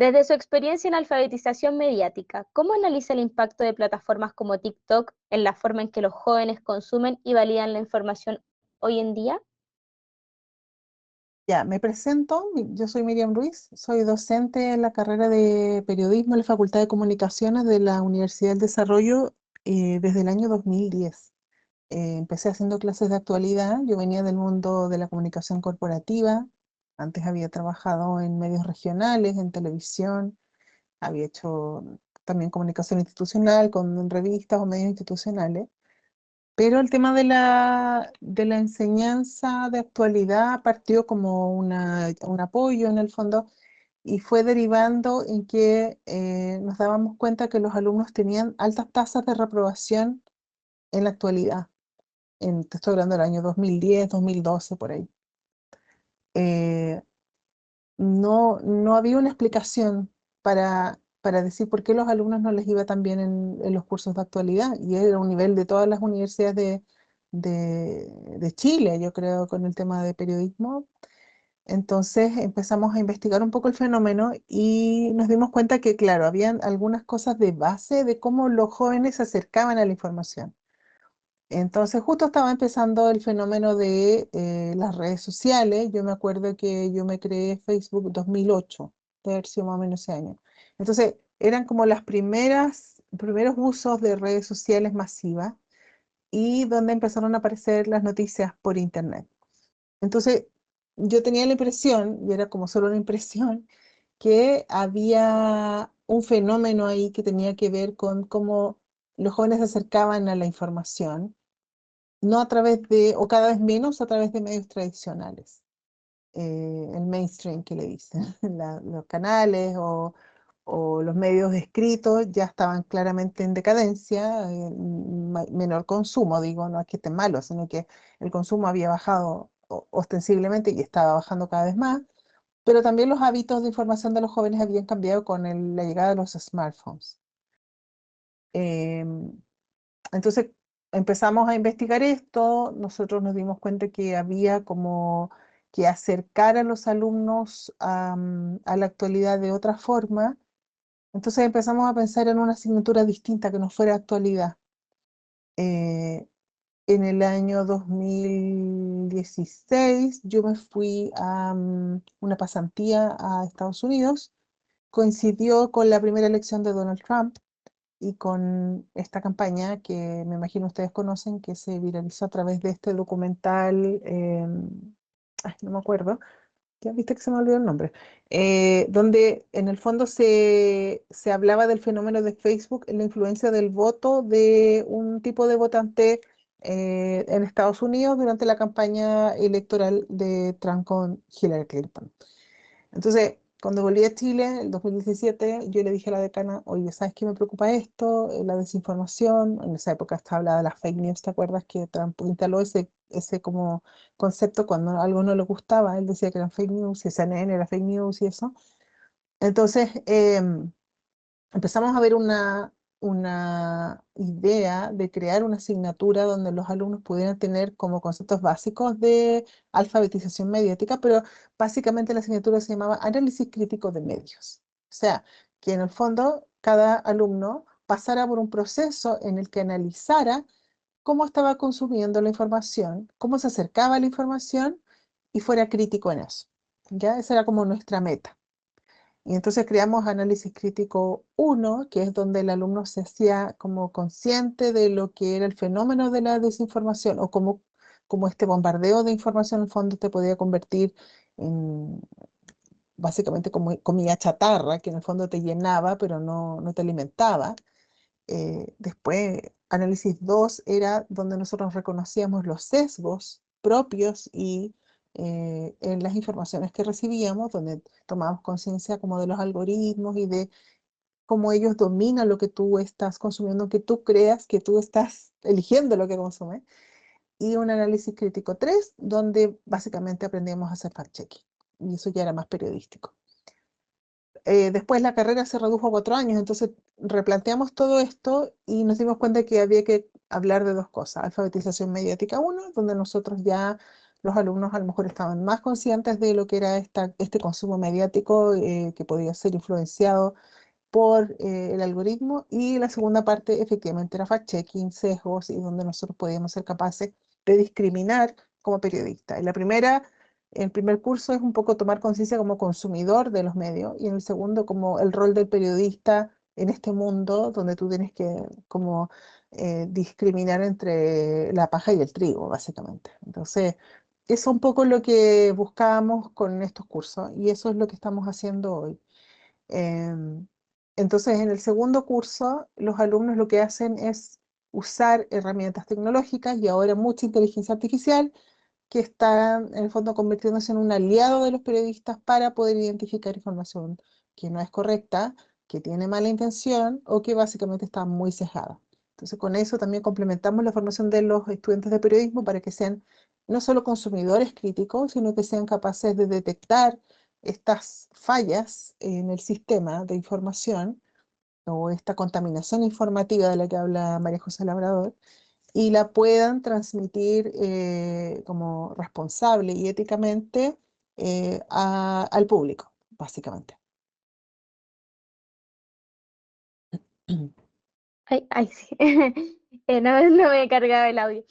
Desde su experiencia en alfabetización mediática, ¿cómo analiza el impacto de plataformas como TikTok en la forma en que los jóvenes consumen y validan la información hoy en día? Ya, me presento, yo soy Miriam Ruiz, soy docente en la carrera de periodismo en la Facultad de Comunicaciones de la Universidad del Desarrollo desde el año 2010. Empecé haciendo clases de actualidad, yo venía del mundo de la comunicación corporativa, antes había trabajado en medios regionales, en televisión, había hecho también comunicación institucional con revistas o medios institucionales. Pero el tema de la enseñanza de actualidad partió como un apoyo en el fondo y fue derivando en que nos dábamos cuenta que los alumnos tenían altas tasas de reprobación en la actualidad. Te estoy hablando del año 2010, 2012, por ahí. Eh, no había una explicación para decir por qué los alumnos no les iba tan bien en los cursos de actualidad, y era un nivel de todas las universidades de Chile, yo creo, con el tema de periodismo. Entonces empezamos a investigar un poco el fenómeno y nos dimos cuenta que, claro, habían algunas cosas de base de cómo los jóvenes se acercaban a la información. Entonces justo estaba empezando el fenómeno de las redes sociales. Yo me acuerdo que yo me creé Facebook 2008, de haber sido más o menos ese año. Entonces eran como las primeros usos de redes sociales masivas y donde empezaron a aparecer las noticias por internet. Entonces yo tenía la impresión, y era como solo una impresión, que había un fenómeno ahí que tenía que ver con cómo los jóvenes se acercaban a la información, no a través de, o cada vez menos a través de medios tradicionales, el mainstream que le dicen, los canales o los medios escritos ya estaban claramente en decadencia, menor consumo, digo, no es que esté malo, sino que el consumo había bajado ostensiblemente y estaba bajando cada vez más, pero también los hábitos de información de los jóvenes habían cambiado con la llegada de los smartphones. Em, entonces empezamos a investigar esto, nosotros nos dimos cuenta que había como que acercar a los alumnos a la actualidad de otra forma. Entonces empezamos a pensar en una asignatura distinta que no fuera actualidad. Eh, en el año 2016 yo me fui a una pasantía a Estados Unidos. Coincidió con la primera elección de Donald Trump y con esta campaña que me imagino ustedes conocen, que se viralizó a través de este documental, ay, no me acuerdo, ya viste que se me olvidó el nombre, donde en el fondo se hablaba del fenómeno de Facebook en la influencia del voto de un tipo de votante en Estados Unidos durante la campaña electoral de Trump con Hillary Clinton. Entonces, cuando volví a Chile, en el 2017, yo le dije a la decana, oye, ¿sabes qué me preocupa esto? La desinformación. En esa época estaba hablada de las fake news, ¿te acuerdas que Trump instaló ese como concepto cuando algo no le gustaba? Él decía que eran fake news, y CNN era fake news y eso. Entonces, empezamos a ver una idea de crear una asignatura donde los alumnos pudieran tener como conceptos básicos de alfabetización mediática, pero básicamente la asignatura se llamaba Análisis Crítico de Medios. O sea, que en el fondo cada alumno pasara por un proceso en el que analizara cómo estaba consumiendo la información, cómo se acercaba a la información y fuera crítico en eso. ¿Ya? Esa era como nuestra meta. Y entonces creamos análisis crítico uno, que es donde el alumno se hacía como consciente de lo que era el fenómeno de la desinformación o cómo este bombardeo de información en el fondo te podía convertir en básicamente como comida chatarra, que en el fondo te llenaba, pero no te alimentaba. Después, análisis 2 era donde nosotros reconocíamos los sesgos propios y en las informaciones que recibíamos, donde tomábamos conciencia como de los algoritmos y de cómo ellos dominan lo que tú estás consumiendo, que tú creas que tú estás eligiendo lo que consumes. Y un análisis crítico 3 donde básicamente aprendíamos a hacer fact-checking. Y eso ya era más periodístico. Después la carrera se redujo a 4 años, entonces replanteamos todo esto y nos dimos cuenta que había que hablar de dos cosas: alfabetización mediática uno, donde nosotros ya los alumnos a lo mejor estaban más conscientes de lo que era este consumo mediático que podía ser influenciado por el algoritmo, y la segunda parte efectivamente era fact-checking, sesgos, y donde nosotros podíamos ser capaces de discriminar como periodistas. En la primera, el primer curso es un poco tomar conciencia como consumidor de los medios, y en el segundo como el rol del periodista en este mundo donde tú tienes que como discriminar entre la paja y el trigo, básicamente. Entonces, eso es un poco lo que buscábamos con estos cursos, y eso es lo que estamos haciendo hoy. Em, entonces, en el segundo curso, los alumnos lo que hacen es usar herramientas tecnológicas y ahora mucha inteligencia artificial que está en el fondo convirtiéndose en un aliado de los periodistas para poder identificar información que no es correcta, que tiene mala intención o que básicamente está muy sesgada. Entonces, con eso también complementamos la formación de los estudiantes de periodismo para que sean no solo consumidores críticos, sino que sean capaces de detectar estas fallas en el sistema de información o esta contaminación informativa de la que habla María José Labrador, y la puedan transmitir como responsable y éticamente al público, básicamente. Ay, ay, sí. No me cargaba el audio.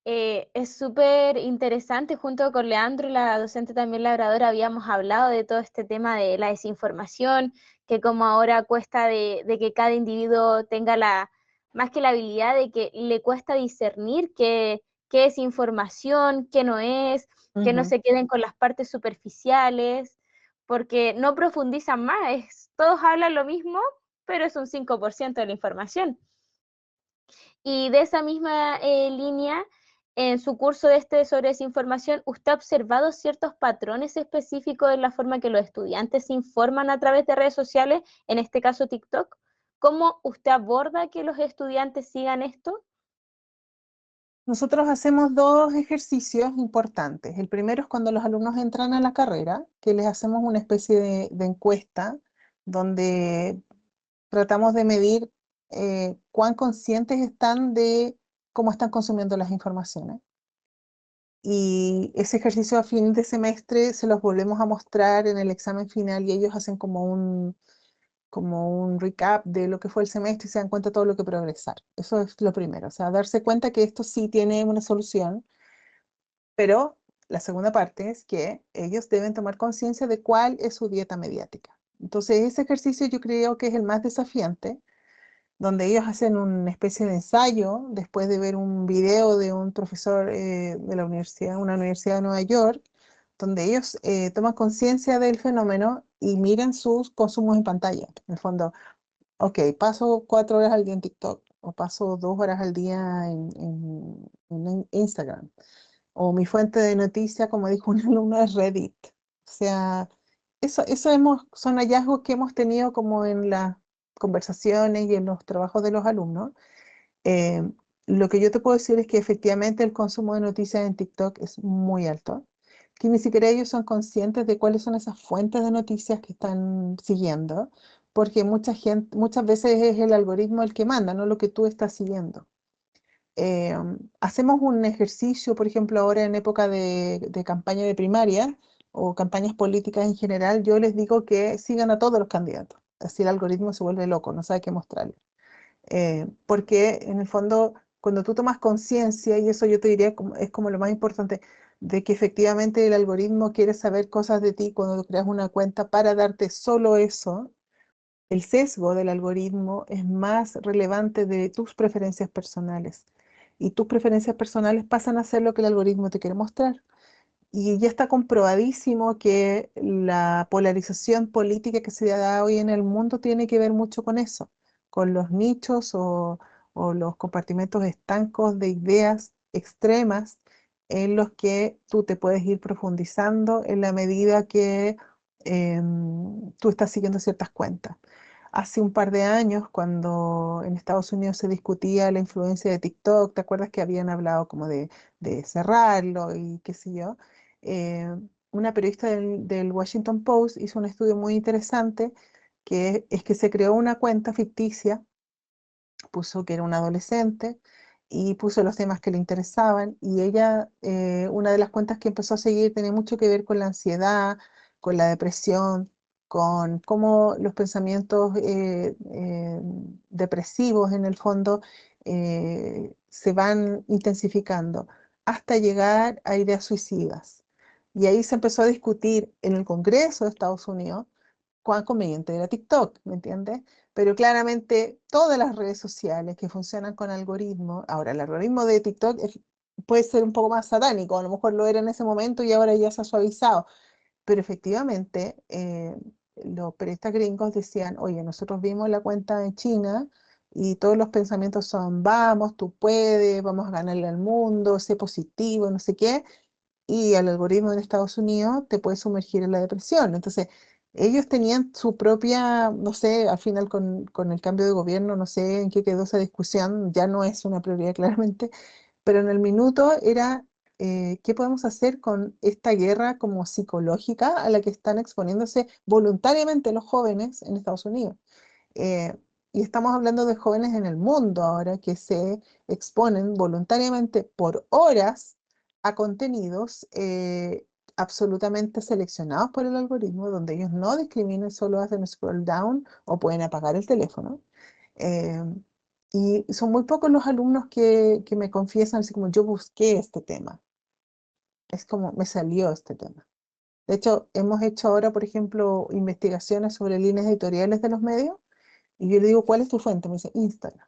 Es súper interesante, junto con Leandro, la docente también labradora, habíamos hablado de todo este tema de la desinformación, que como ahora cuesta de que cada individuo tenga más que la habilidad de que le cuesta discernir qué es información, qué no es, que no Ujú. se queden con las partes superficiales, porque no profundizan más, todos hablan lo mismo, pero es un 5% de la información. Y de esa misma línea, en su curso sobre desinformación, ¿usted ha observado ciertos patrones específicos en la forma que los estudiantes se informan a través de redes sociales, en este caso TikTok? ¿Cómo usted aborda que los estudiantes sigan esto? Nosotros hacemos dos ejercicios importantes. El primero es cuando los alumnos entran a la carrera, que les hacemos una especie de encuesta donde tratamos de medir cuán conscientes están de cómo están consumiendo las informaciones. Y ese ejercicio a fin de semestre se los volvemos a mostrar en el examen final, y ellos hacen como un recap de lo que fue el semestre y se dan cuenta de todo lo que progresar. Eso es lo primero, o sea, darse cuenta que esto sí tiene una solución, pero la segunda parte es que ellos deben tomar conciencia de cuál es su dieta mediática. Entonces, ese ejercicio yo creo que es el más desafiante, donde ellos hacen una especie de ensayo después de ver un video de un profesor de la universidad, una universidad de Nueva York, donde ellos toman conciencia del fenómeno y miran sus consumos en pantalla. En el fondo, ok, paso 4 horas al día en TikTok, o paso 2 horas al día en Instagram, o mi fuente de noticias, como dijo un alumno, es Reddit. O sea, son hallazgos que hemos tenido como en las conversaciones y en los trabajos de los alumnos. Eh, lo que yo te puedo decir es que efectivamente el consumo de noticias en TikTok es muy alto, que ni siquiera ellos son conscientes de cuáles son esas fuentes de noticias que están siguiendo, porque muchas veces es el algoritmo el que manda, no lo que tú estás siguiendo. Eh, Hacemos un ejercicio, por ejemplo, ahora en época de campaña de primaria o campañas políticas en general, yo les digo que sigan a todos los candidatos. Así el algoritmo se vuelve loco, no sabe qué mostrarles. Porque en el fondo, cuando tú tomas conciencia, y eso yo te diría es como lo más importante, de que efectivamente el algoritmo quiere saber cosas de ti cuando tú creas una cuenta para darte solo eso, el sesgo del algoritmo es más relevante de tus preferencias personales. Y tus preferencias personales pasan a ser lo que el algoritmo te quiere mostrar. Y ya está comprobadísimo que la polarización política que se da hoy en el mundo tiene que ver mucho con eso, con los nichos o los compartimentos estancos de ideas extremas en los que tú te puedes ir profundizando en la medida que tú estás siguiendo ciertas cuentas. Hace un par de años, cuando en Estados Unidos se discutía la influencia de TikTok, ¿te acuerdas que habían hablado como de cerrarlo y qué sé yo? eh, una periodista del Washington Post hizo un estudio muy interesante, que es que se creó una cuenta ficticia, puso que era un adolescente, y puso los temas que le interesaban y ella, una de las cuentas que empezó a seguir tenía mucho que ver con la ansiedad, con la depresión, con cómo los pensamientos depresivos en el fondo se van intensificando hasta llegar a ideas suicidas. Y ahí se empezó a discutir en el Congreso de Estados Unidos cuán conveniente era TikTok, ¿me entiendes? Pero claramente todas las redes sociales que funcionan con algoritmos, ahora el algoritmo de TikTok puede ser un poco más satánico, a lo mejor lo era en ese momento y ahora ya se ha suavizado, pero efectivamente los periodistas gringos decían, oye, nosotros vimos la cuenta en China y todos los pensamientos son, vamos, tú puedes, vamos a ganarle al mundo, sé positivo, no sé qué, y el algoritmo en Estados Unidos te puede sumergir en la depresión. Entonces, ellos tenían su propia, no sé, al final con el cambio de gobierno, no sé en qué quedó esa discusión, ya no es una prioridad claramente, pero en el minuto era, ¿qué podemos hacer con esta guerra como psicológica a la que están exponiéndose voluntariamente los jóvenes en Estados Unidos? Eh, y estamos hablando de jóvenes en el mundo ahora que se exponen voluntariamente por horas a contenidos absolutamente seleccionados por el algoritmo, donde ellos no discriminan, solo hacen scroll down o pueden apagar el teléfono. Eh, y son muy pocos los alumnos que me confiesan así como yo busqué este tema. Es como me salió este tema. De hecho, hemos hecho ahora, por ejemplo, investigaciones sobre líneas editoriales de los medios y yo le digo, ¿cuál es tu fuente? Me dice, Instagram.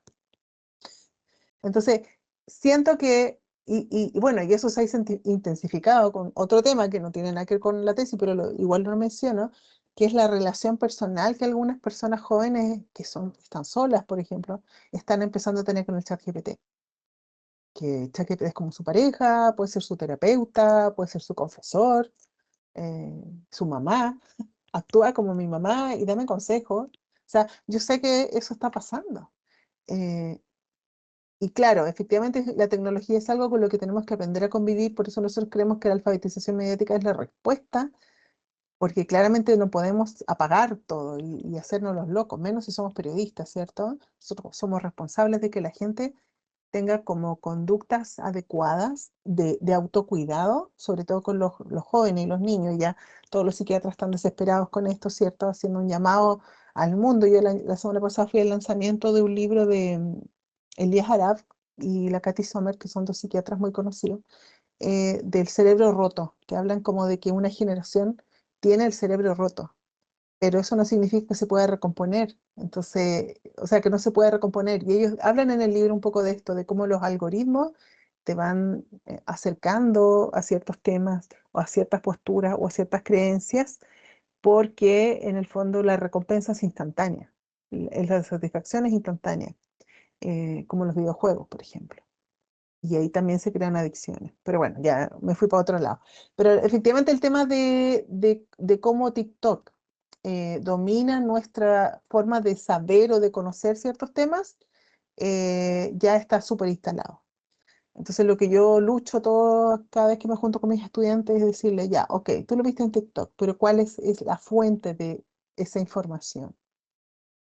Entonces, siento que, y bueno, y eso se ha intensificado con otro tema que no tiene nada que ver con la tesis, pero igual lo menciono, que es la relación personal que algunas personas jóvenes están solas, por ejemplo, están empezando a tener con el ChatGPT. Que ChatGPT es como su pareja, puede ser su terapeuta, puede ser su confesor, su mamá, actúa como mi mamá y dame consejos. O sea, yo sé que eso está pasando. Eh, y claro, efectivamente la tecnología es algo con lo que tenemos que aprender a convivir, por eso nosotros creemos que la alfabetización mediática es la respuesta, porque claramente no podemos apagar todo y hacernos los locos, menos si somos periodistas, ¿cierto? Nosotros somos responsables de que la gente tenga como conductas adecuadas de autocuidado, sobre todo con los jóvenes y los niños. Ya todos los psiquiatras están desesperados con esto, ¿cierto? Haciendo un llamado al mundo. Yo la semana pasada fui al lanzamiento de un libro de Elías Arab y la Cathy Sommer, que son dos psiquiatras muy conocidos, del cerebro roto, que hablan como de que una generación tiene el cerebro roto, pero eso no significa que se pueda recomponer. Entonces, o sea, que no se puede recomponer. Y ellos hablan en el libro un poco de esto, de cómo los algoritmos te van acercando a ciertos temas o a ciertas posturas o a ciertas creencias, porque en el fondo la recompensa es instantánea, la satisfacción es instantánea, como los videojuegos, por ejemplo. Y ahí también se crean adicciones. Pero bueno, ya me fui para otro lado. Pero efectivamente el tema de cómo TikTok domina nuestra forma de saber o de conocer ciertos temas, ya está súper instalado. Entonces lo que yo lucho cada vez que me junto con mis estudiantes es decirle, ya, ok, tú lo viste en TikTok, pero ¿cuál es la fuente de esa información?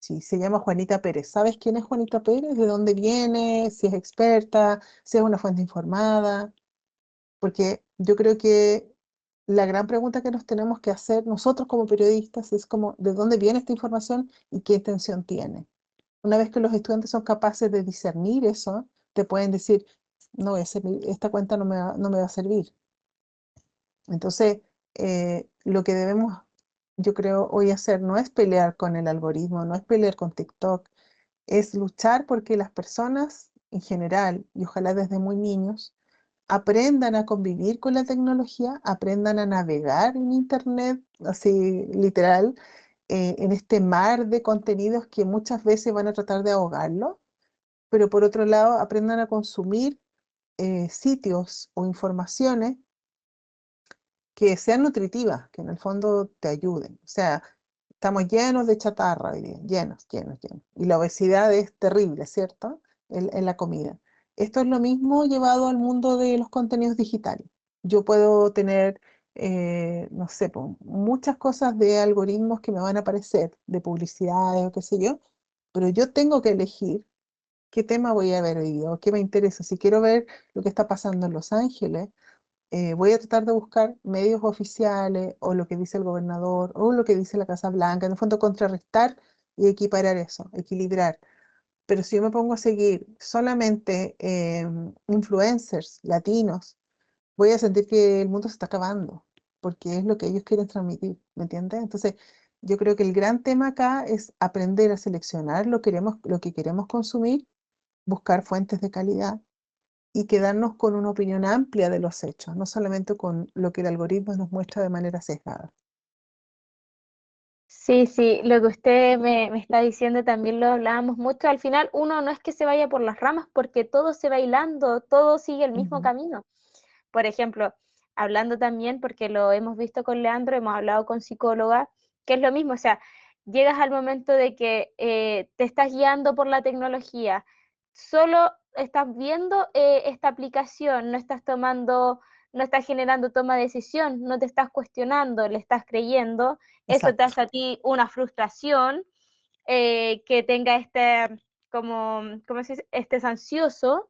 Sí, se llama Juanita Pérez. ¿Sabes quién es Juanita Pérez? ¿De dónde viene? Si es experta, si es una fuente informada. Porque yo creo que la gran pregunta que nos tenemos que hacer nosotros como periodistas es como, ¿de dónde viene esta información y qué intención tiene? Una vez que los estudiantes son capaces de discernir eso, te pueden decir, no, esta cuenta no me va a servir. Entonces, lo que debemos, yo creo, hoy hacer no es pelear con el algoritmo, no es pelear con TikTok, es luchar porque las personas en general, y ojalá desde muy niños, aprendan a convivir con la tecnología, aprendan a navegar en Internet, así literal, en este mar de contenidos que muchas veces van a tratar de ahogarlo, pero por otro lado, aprendan a consumir sitios o informaciones que sean nutritivas, que en el fondo te ayuden. O sea, estamos llenos de chatarra hoy día, llenos, llenos, llenos. Y la obesidad es terrible, ¿cierto? En la comida. Esto es lo mismo llevado al mundo de los contenidos digitales. Yo puedo tener, no sé, muchas cosas de algoritmos que me van a aparecer, de publicidades o qué sé yo, pero yo tengo que elegir qué tema voy a ver hoy día o qué me interesa. Si quiero ver lo que está pasando en Los Ángeles, voy a tratar de buscar medios oficiales o lo que dice el gobernador o lo que dice la Casa Blanca, en el fondo contrarrestar y equiparar eso, equilibrar. Pero si yo me pongo a seguir solamente influencers latinos, voy a sentir que el mundo se está acabando, porque es lo que ellos quieren transmitir, ¿me entiendes? Entonces, yo creo que el gran tema acá es aprender a seleccionar lo que queremos consumir, buscar fuentes de calidad y quedarnos con una opinión amplia de los hechos, no solamente con lo que el algoritmo nos muestra de manera sesgada. Sí, sí, lo que usted me está diciendo también lo hablábamos mucho. Al final, uno no es que se vaya por las ramas porque todo se va hilando, todo sigue el mismo Ujú. camino. Por ejemplo, hablando también, porque lo hemos visto con Leandro, hemos hablado con psicóloga, que es lo mismo, o sea, llegas al momento de que te estás guiando por la tecnología, solo estás viendo esta aplicación, no estás tomando, no estás generando toma de decisión, no te estás cuestionando, le estás creyendo, eso te Exacto. hace a ti una frustración, que tenga este, como se dice, estés ansioso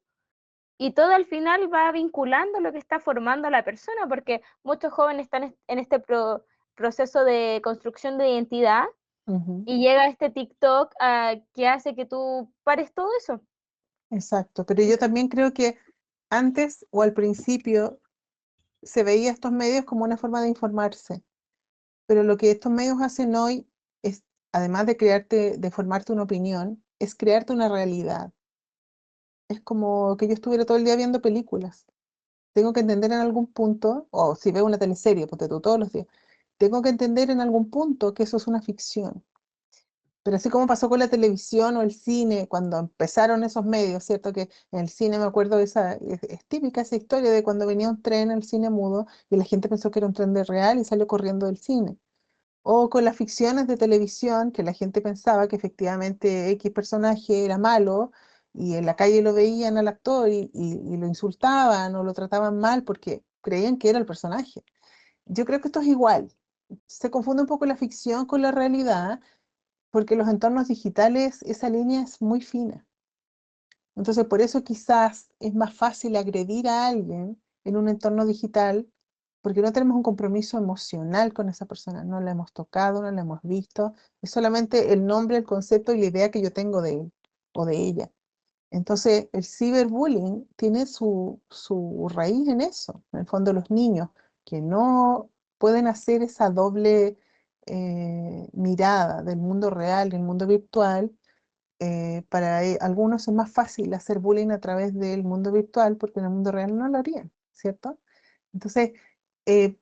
y todo al final va vinculando lo que está formando a la persona, porque muchos jóvenes están en este proceso de construcción de identidad Ujú. y llega este TikTok que hace que tú pares todo eso. Exacto. Pero yo también creo que antes o al principio se veía estos medios como una forma de informarse. Pero lo que estos medios hacen hoy es, además de crearte, de formarte una opinión, es crearte una realidad. Es como que yo estuviera todo el día viendo películas. Tengo que entender en algún punto, o si veo una teleserie, ponte tú todos los días, tengo que entender en algún punto que eso es una ficción. Pero así como pasó con la televisión o el cine, cuando empezaron esos medios, ¿cierto? Que en el cine me acuerdo de esa, es típica esa historia de cuando venía un tren al cine mudo y la gente pensó que era un tren de real y salió corriendo del cine. O con las ficciones de televisión, que la gente pensaba que efectivamente X personaje era malo y en la calle lo veían al actor y lo insultaban o lo trataban mal porque creían que era el personaje. Yo creo que esto es igual. Se confunde un poco la ficción con la realidad porque los entornos digitales, esa línea es muy fina. Entonces, por eso quizás es más fácil agredir a alguien en un entorno digital, porque no tenemos un compromiso emocional con esa persona, no la hemos tocado, no la hemos visto, es solamente el nombre, el concepto y la idea que yo tengo de él o de ella. Entonces, el ciberbullying tiene su raíz en eso, en el fondo los niños que no pueden hacer esa doble mirada del mundo real y el mundo virtual para algunos es más fácil hacer bullying a través del mundo virtual porque en el mundo real no lo harían, ¿cierto? Entonces,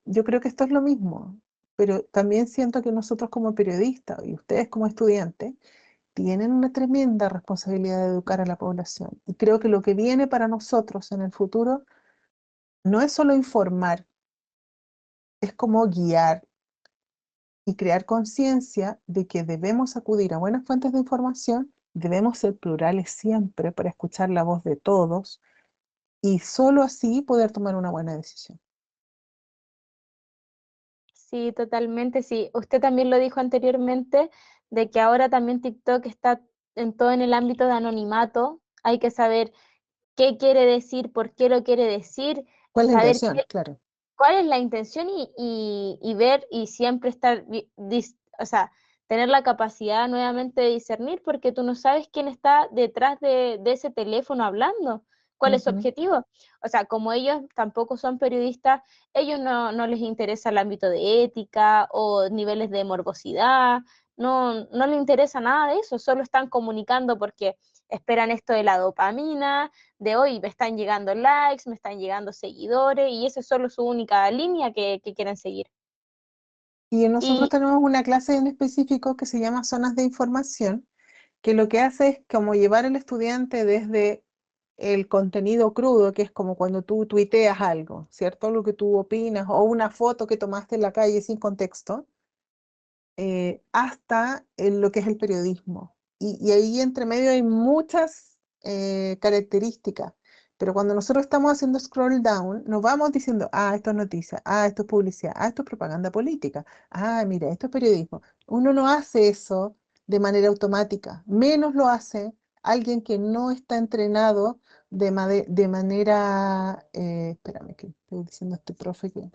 yo creo que esto es lo mismo, pero también siento que nosotros como periodistas y ustedes como estudiantes tienen una tremenda responsabilidad de educar a la población. Y creo que lo que viene para nosotros en el futuro no es solo informar, es como guiar y crear conciencia de que debemos acudir a buenas fuentes de información, debemos ser plurales siempre para escuchar la voz de todos y solo así poder tomar una buena decisión. Sí, totalmente, sí. Usted también lo dijo anteriormente, de que ahora también TikTok está en todo en el ámbito de anonimato. Hay que saber qué quiere decir, por qué lo quiere decir, ¿Cuál es la saber intención? Claro. cuál es la intención y ver y siempre estar, o sea, tener la capacidad nuevamente de discernir porque tú no sabes quién está detrás de ese teléfono hablando, cuál es su Ujú. objetivo. O sea, como ellos tampoco son periodistas, ellos no les interesa el ámbito de ética o niveles de morbosidad, no les interesa nada de eso, solo están comunicando porque esperan esto de la dopamina, de hoy me están llegando likes, me están llegando seguidores y esa es solo su única línea que quieren seguir. Y nosotros Y tenemos una clase en específico que se llama zonas de información, que lo que hace es como llevar al estudiante desde el contenido crudo, que es como cuando tú tuiteas algo, ¿cierto? Lo que tú opinas, o una foto que tomaste en la calle sin contexto, hasta lo que es el periodismo. Y ahí entre medio hay muchas características. Pero cuando nosotros estamos haciendo scroll down, nos vamos diciendo, ah, esto es noticia, ah, esto es publicidad, ah, esto es propaganda política, ah, mira, esto es periodismo. Uno no hace eso de manera automática, menos lo hace alguien que no está entrenado de manera, espérame que estoy diciendo a este profe que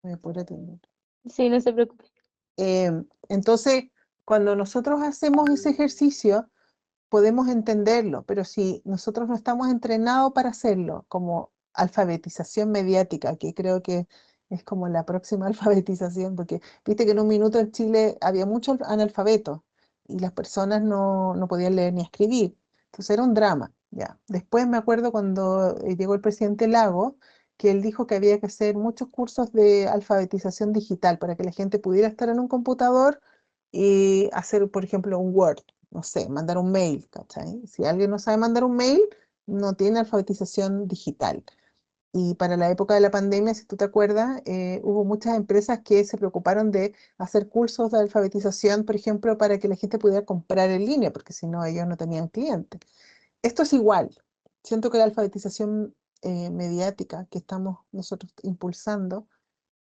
me puede atender. Sí, no se preocupe. Entonces, cuando nosotros hacemos ese ejercicio, podemos entenderlo, pero si nosotros no estamos entrenados para hacerlo, como alfabetización mediática, que creo que es como la próxima alfabetización, porque viste que en un minuto en Chile había muchos analfabetos y las personas no podían leer ni escribir. Entonces era un drama, ya. Después me acuerdo cuando llegó el presidente Lago, que él dijo que había que hacer muchos cursos de alfabetización digital para que la gente pudiera estar en un computador y hacer, por ejemplo, un Word, no sé, mandar un mail, ¿cachai? Si alguien no sabe mandar un mail, no tiene alfabetización digital. Y para la época de la pandemia, si tú te acuerdas, hubo muchas empresas que se preocuparon de hacer cursos de alfabetización, por ejemplo, para que la gente pudiera comprar en línea, porque si no, ellos no tenían clientes. Esto es igual. Siento que la alfabetización mediática que estamos nosotros impulsando,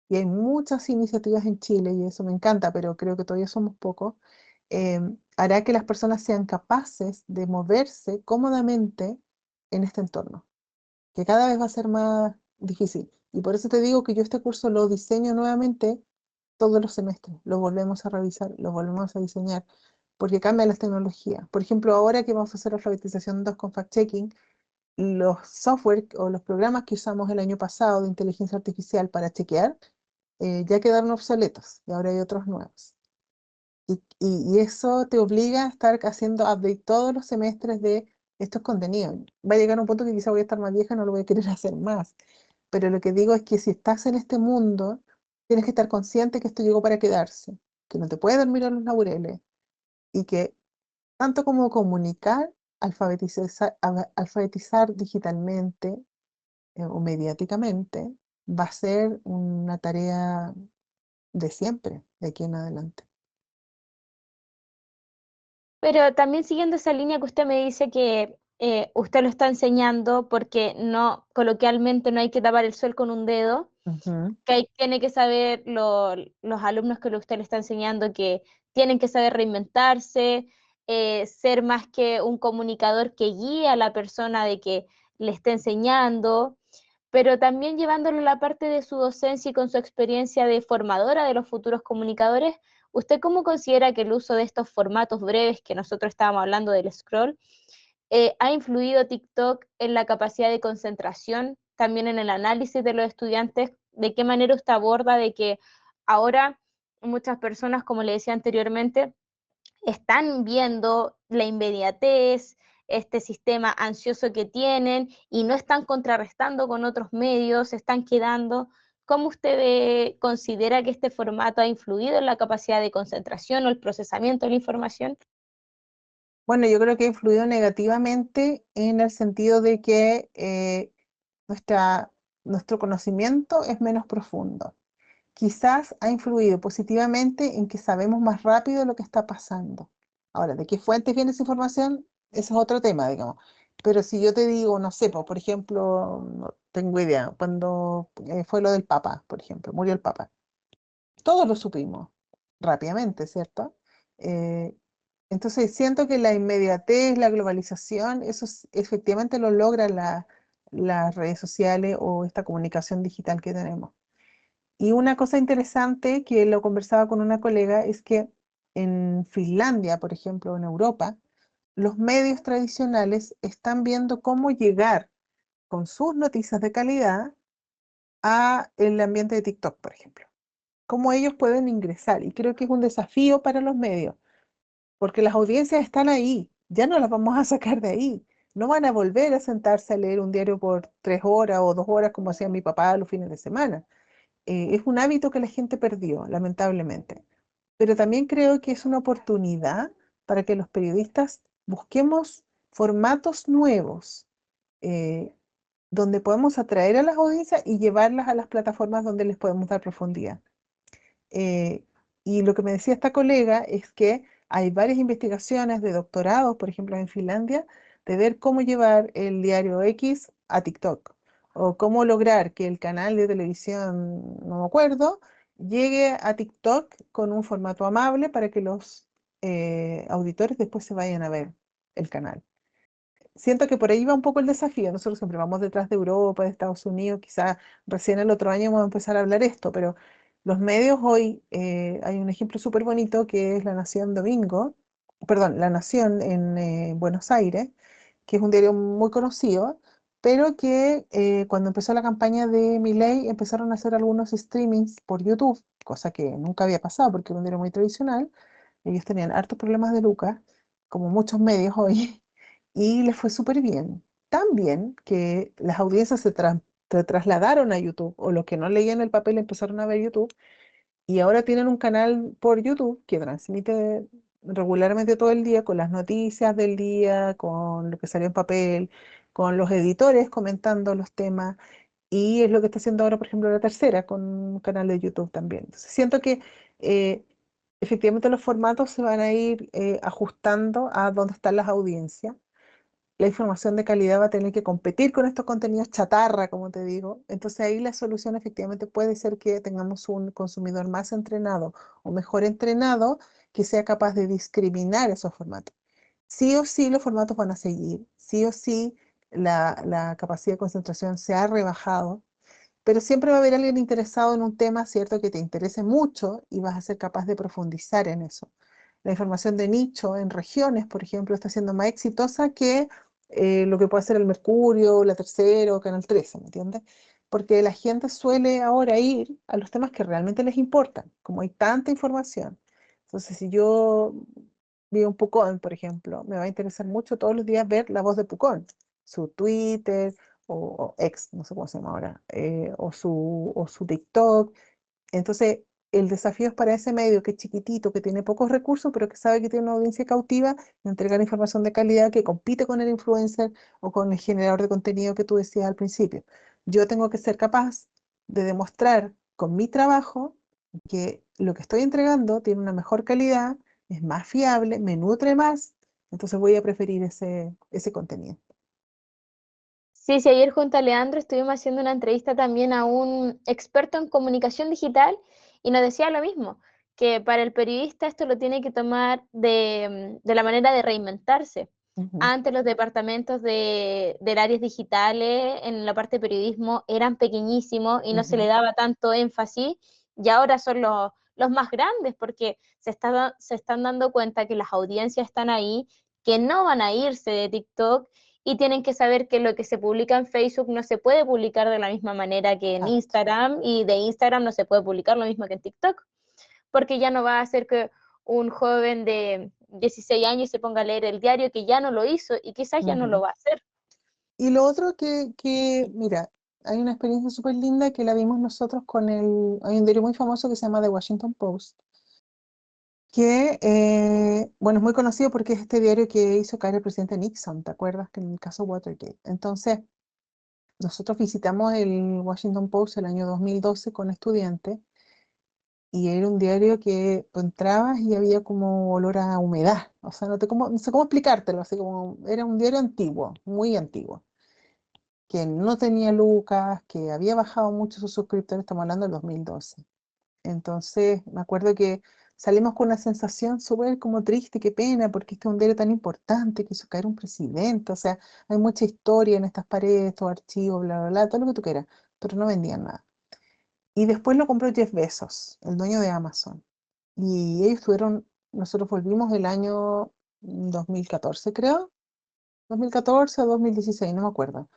y hay muchas iniciativas en Chile, y eso me encanta, pero creo que todavía somos pocos, eh, hará que las personas sean capaces de moverse cómodamente en este entorno, que cada vez va a ser más difícil. Y por eso te digo que yo este curso lo diseño nuevamente todos los semestres, lo volvemos a revisar, lo volvemos a diseñar, porque cambian las tecnologías. Por ejemplo, ahora que vamos a hacer alfabetización 2 con fact-checking, los software o los programas que usamos el año pasado de inteligencia artificial para chequear ya quedaron obsoletos y ahora hay otros nuevos. Y eso te obliga a estar haciendo update todos los semestres de estos contenidos. Va a llegar un punto que quizá voy a estar más vieja y no lo voy a querer hacer más. Pero lo que digo es que si estás en este mundo, tienes que estar consciente que esto llegó para quedarse, que no te puedes dormir en los laureles y que tanto como comunicar, alfabetizar digitalmente o mediáticamente va a ser una tarea de siempre, de aquí en adelante. Pero también siguiendo esa línea que usted me dice que usted lo está enseñando porque no, coloquialmente no hay que tapar el sol con un dedo, Ujú. que tiene que saber los alumnos que usted le está enseñando que tienen que saber reinventarse, ser más que un comunicador que guía a la persona de que le esté enseñando, pero también llevándolo a la parte de su docencia y con su experiencia de formadora de los futuros comunicadores. ¿Usted cómo considera que el uso de estos formatos breves que nosotros estábamos hablando del scroll ha influido TikTok en la capacidad de concentración, también en el análisis de los estudiantes? ¿De qué manera usted aborda de que ahora muchas personas, como le decía anteriormente, están viendo la inmediatez, este sistema ansioso que tienen y no están contrarrestando con otros medios, se están quedando? ¿Cómo usted considera que este formato ha influido en la capacidad de concentración o el procesamiento de la información? Bueno, yo creo que ha influido negativamente en el sentido de que nuestra, nuestro conocimiento es menos profundo. Quizás ha influido positivamente en que sabemos más rápido lo que está pasando. Ahora, ¿de qué fuentes viene esa información? Ese es otro tema, digamos. Pero si yo te digo, no sé, por ejemplo, no tengo idea, cuando fue lo del Papa, por ejemplo, murió el Papa. Todos lo supimos rápidamente, ¿cierto? Eh, entonces siento que la inmediatez, la globalización, efectivamente lo logran las redes sociales o esta comunicación digital que tenemos. Y una cosa interesante que lo conversaba con una colega es que en Finlandia, por ejemplo, en Europa, los medios tradicionales están viendo cómo llegar con sus noticias de calidad a el ambiente de TikTok, por ejemplo. Cómo ellos pueden ingresar. Y creo que es un desafío para los medios, porque las audiencias están ahí, ya no las vamos a sacar de ahí. No van a volver a sentarse a leer un diario por 3 horas o 2 horas como hacía mi papá los fines de semana. Es un hábito que la gente perdió, lamentablemente. Pero también creo que es una oportunidad para que los periodistas busquemos formatos nuevos, eh, donde podemos atraer a las audiencias y llevarlas a las plataformas donde les podemos dar profundidad. Eh, y lo que me decía esta colega es que hay varias investigaciones de doctorados, por ejemplo, en Finlandia, de ver cómo llevar el diario X a TikTok o cómo lograr que el canal de televisión, no me acuerdo, llegue a TikTok con un formato amable para que los auditores después se vayan a ver el canal. siento que por ahí va un poco el desafío. Nosotros siempre vamos detrás de Europa, de Estados Unidos, quizás recién el otro año vamos a empezar a hablar esto, pero los medios hoy, hay un ejemplo súper bonito que es La Nación Domingo, perdón, La Nación en Buenos Aires, que es un diario muy conocido, pero que cuando empezó la campaña de Milei empezaron a hacer algunos streamings por YouTube, cosa que nunca había pasado porque era un diario muy tradicional. Ellos tenían hartos problemas de lucas, como muchos medios hoy, y les fue súper bien. Tan bien que las audiencias se trasladaron a YouTube, o los que no leían el papel empezaron a ver YouTube, y ahora tienen un canal por YouTube que transmite regularmente todo el día con las noticias del día, con lo que salió en papel, con los editores comentando los temas. Y es lo que está haciendo ahora, por ejemplo, La Tercera, con un canal de YouTube también. Entonces, siento que eh, efectivamente los formatos se van a ir ajustando a dónde están las audiencias. La información de calidad va a tener que competir con estos contenidos chatarra, como te digo. Entonces ahí la solución efectivamente puede ser que tengamos un consumidor más entrenado o mejor entrenado que sea capaz de discriminar esos formatos. Sí o sí los formatos van a seguir, sí o sí la capacidad de concentración se ha rebajado, pero siempre va a haber alguien interesado en un tema, ¿cierto?, que te interese mucho y vas a ser capaz de profundizar en eso. La información de nicho en regiones, por ejemplo, está siendo más exitosa que lo que puede hacer el Mercurio, La Tercera o Canal 13, ¿me entiendes? Porque la gente suele ahora ir a los temas que realmente les importan, como hay tanta información. Entonces, si yo vi un Pucón, por ejemplo, me va a interesar mucho todos los días ver la voz de Pucón, su Twitter, o ex, no sé cómo se llama ahora, o su TikTok. Entonces, el desafío es para ese medio que es chiquitito, que tiene pocos recursos, pero que sabe que tiene una audiencia cautiva, entregar información de calidad que compite con el influencer o con el generador de contenido que tú decías al principio. Yo tengo que ser capaz de demostrar con mi trabajo que lo que estoy entregando tiene una mejor calidad, es más fiable, me nutre más, entonces voy a preferir ese contenido. Sí, sí, ayer junto a Leandro estuvimos haciendo una entrevista también a un experto en comunicación digital y nos decía lo mismo, que para el periodista esto lo tiene que tomar de la manera de reinventarse. Ujú, Antes los departamentos de áreas digitales en la parte de periodismo eran pequeñísimos y no se le ujú, daba tanto énfasis y ahora son los más grandes porque se están dando cuenta que las audiencias están ahí, que no van a irse de TikTok y tienen que saber que lo que se publica en Facebook no se puede publicar de la misma manera que en exacto. Instagram y de Instagram no se puede publicar lo mismo que en TikTok, porque ya no va a hacer que un joven de 16 años se ponga a leer el diario que ya no lo hizo y quizás ya no lo Ujú. va a hacer. Y lo otro mira, hay una experiencia súper linda que la vimos nosotros hay un diario muy famoso que se llama The Washington Post, que, bueno, es muy conocido porque es este diario que hizo caer el presidente Nixon, ¿te acuerdas? Que en el caso Watergate. Entonces, nosotros visitamos el Washington Post el año 2012 con estudiantes y era un diario que tú entrabas y había como olor a humedad. O sea, no sé cómo explicártelo, así como era un diario antiguo, muy antiguo, que no tenía lucas, que había bajado mucho sus suscriptores, estamos hablando del 2012. Entonces, me acuerdo que salimos con una sensación súper como triste, qué pena, porque este es un diario tan importante que hizo caer un presidente, o sea, hay mucha historia en estas paredes, estos archivos, bla, bla, bla, todo lo que tú quieras, pero no vendían nada. Y después lo compró Jeff Bezos, el dueño de Amazon. Y ellos nosotros volvimos el año 2014, creo, 2014 o 2016, no me acuerdo.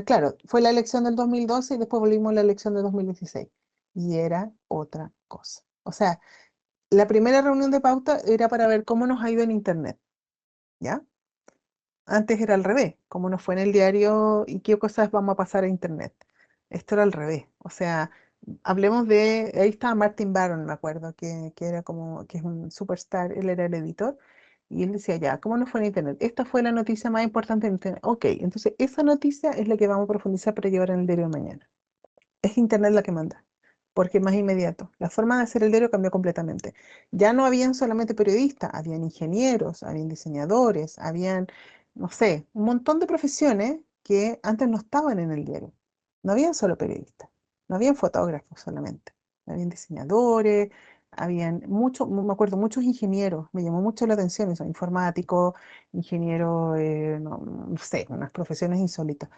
Claro, fue la elección del 2012 y después volvimos a la elección del 2016. Y era otra cosa. O sea, la primera reunión de pauta era para ver cómo nos ha ido en Internet, ¿ya? Antes era al revés, cómo nos fue en el diario y qué cosas vamos a pasar a Internet. Esto era al revés. O sea, hablemos ahí estaba Martin Baron, me acuerdo, que era que es un superstar, él era el editor, y él decía, ya, ¿cómo nos fue en Internet? Esta fue la noticia más importante en Internet. Ok, entonces esa noticia es la que vamos a profundizar para llevar en el diario de mañana. Es Internet la que manda, porque es más inmediato. La forma de hacer el diario cambió completamente. Ya no habían solamente periodistas, habían ingenieros, habían diseñadores, habían, no sé, un montón de profesiones que antes no estaban en el diario. No habían solo periodistas, no habían fotógrafos solamente, habían diseñadores, Habían muchos, me acuerdo, muchos ingenieros, me llamó mucho la atención eso, informáticos, ingenieros, no sé, unas profesiones insólitas.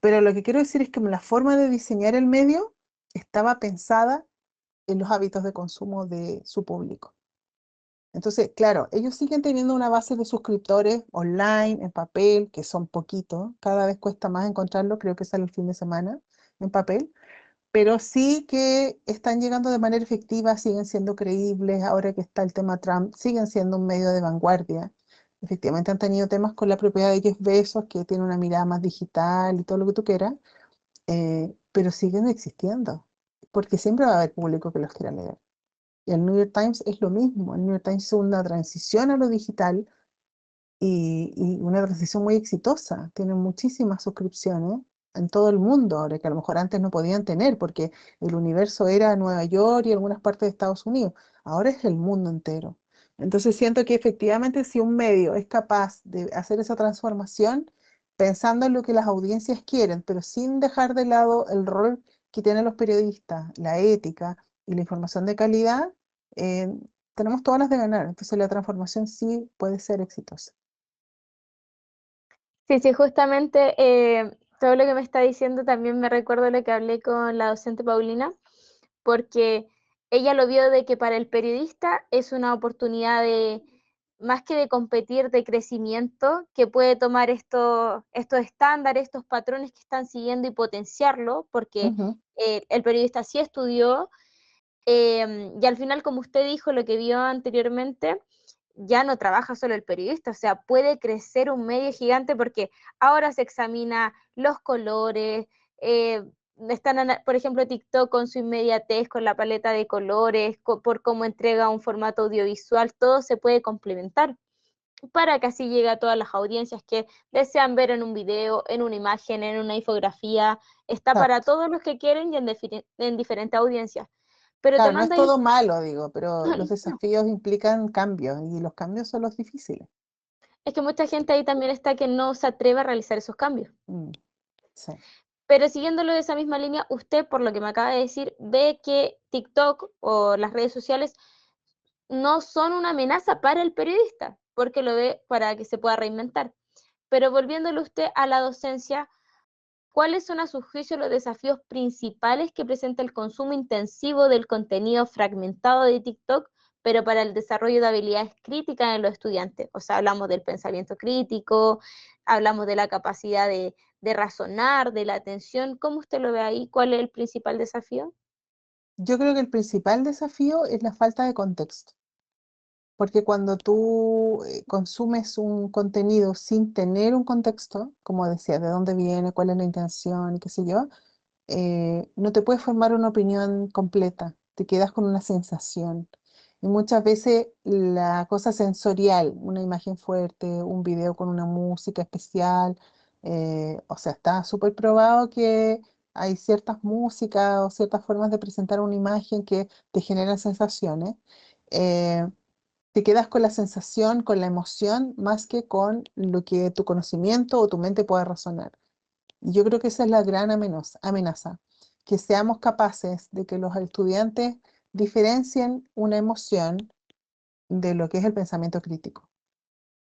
Pero lo que quiero decir es que la forma de diseñar el medio estaba pensada en los hábitos de consumo de su público. Entonces, claro, ellos siguen teniendo una base de suscriptores online, en papel, que son poquitos, cada vez cuesta más encontrarlo, creo que sale el fin de semana en papel, pero sí que están llegando de manera efectiva, siguen siendo creíbles, ahora que está el tema Trump, siguen siendo un medio de vanguardia. Efectivamente han tenido temas con la propiedad de Jeff Bezos, que tiene una mirada más digital y todo lo que tú quieras, pero siguen existiendo, porque siempre va a haber público que los quiera leer. Y el New York Times es lo mismo, el New York Times es una transición a lo digital y una transición muy exitosa. Tienen muchísimas suscripciones en todo el mundo, ahora que a lo mejor antes no podían tener, porque el universo era Nueva York y algunas partes de Estados Unidos. Ahora es el mundo entero. Entonces siento que efectivamente si un medio es capaz de hacer esa transformación, pensando en lo que las audiencias quieren, pero sin dejar de lado el rol que tienen los periodistas, la ética y la información de calidad, eh, tenemos todas las de ganar. Entonces la transformación sí puede ser exitosa. Sí, sí, justamente todo lo que me está diciendo también me recuerdo lo que hablé con la docente Paulina, porque ella lo vio de que para el periodista es una oportunidad de, más que de competir, de crecimiento, que puede tomar estos estándares, estos patrones que están siguiendo y potenciarlo, porque Ujú. el periodista sí estudió, y al final, como usted dijo, lo que vio anteriormente, ya no trabaja solo el periodista, o sea, puede crecer un medio gigante porque ahora se examina los colores, eh, por ejemplo, TikTok con su inmediatez, con la paleta de colores, por cómo entrega un formato audiovisual, todo se puede complementar para que así llegue a todas las audiencias que desean ver en un video, en una imagen, en una infografía. Está para Exacto. todos los que quieren y en diferentes audiencias. Pero Claro, no es tomando ahí, todo malo, digo, pero los desafíos implican cambios y los cambios son los difíciles. es que mucha gente ahí también está que no se atreve a realizar esos cambios. Mm, sí. Pero siguiéndolo de esa misma línea, usted, por lo que me acaba de decir, ve que TikTok o las redes sociales no son una amenaza para el periodista, porque lo ve para que se pueda reinventar. Pero volviéndolo usted a la docencia, ¿cuáles son a su juicio los desafíos principales que presenta el consumo intensivo del contenido fragmentado de TikTok, pero para el desarrollo de habilidades críticas en los estudiantes? O sea, hablamos del pensamiento crítico, hablamos de la capacidad de razonar, de la atención. ¿Cómo usted lo ve ahí? ¿Cuál es el principal desafío? Yo creo que el principal desafío es la falta de contexto, porque cuando tú consumes un contenido sin tener un contexto, como decía, de dónde viene, cuál es la intención y qué sé yo, no te puedes formar una opinión completa, te quedas con una sensación. Y muchas veces la cosa sensorial, una imagen fuerte, un video con una música especial, o sea, está súper probado que hay ciertas músicas o ciertas formas de presentar una imagen que te generan sensaciones. eh, Te quedas con la sensación, con la emoción, más que con lo que tu conocimiento o tu mente pueda razonar. Y yo creo que esa es la gran amenaza, que seamos capaces de que los estudiantes diferencien una emoción de lo que es el pensamiento crítico.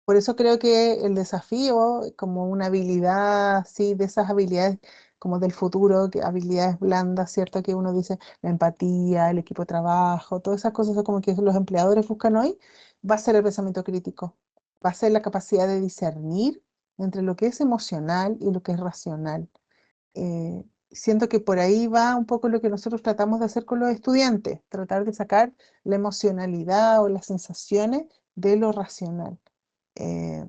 Por eso creo que el desafío, como una habilidad, sí, de esas habilidades como del futuro, que habilidades blandas, ¿cierto? Que uno dice la empatía, el equipo de trabajo, todas esas cosas como que los empleadores buscan hoy, va a ser el pensamiento crítico, va a ser la capacidad de discernir entre lo que es emocional y lo que es racional. Siento que por ahí va un poco lo que nosotros tratamos de hacer con los estudiantes, tratar de sacar la emocionalidad o las sensaciones de lo racional. Eh,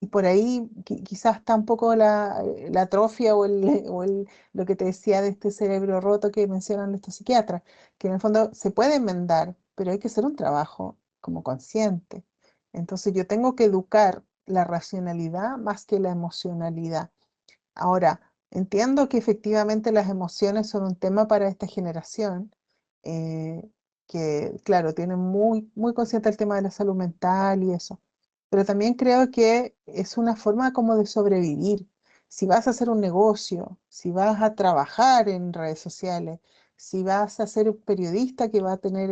y por ahí quizás está un poco la atrofia lo que te decía de este cerebro roto que mencionan estos psiquiatras, que en el fondo se puede enmendar, pero hay que hacer un trabajo como consciente. Entonces yo tengo que educar la racionalidad más que la emocionalidad. Ahora, entiendo que efectivamente las emociones son un tema para esta generación, eh, que claro, tienen muy consciente el tema de la salud mental y eso, pero también creo que es una forma como de sobrevivir. si vas a hacer un negocio, si vas a trabajar en redes sociales, si vas a ser un periodista que va a tener,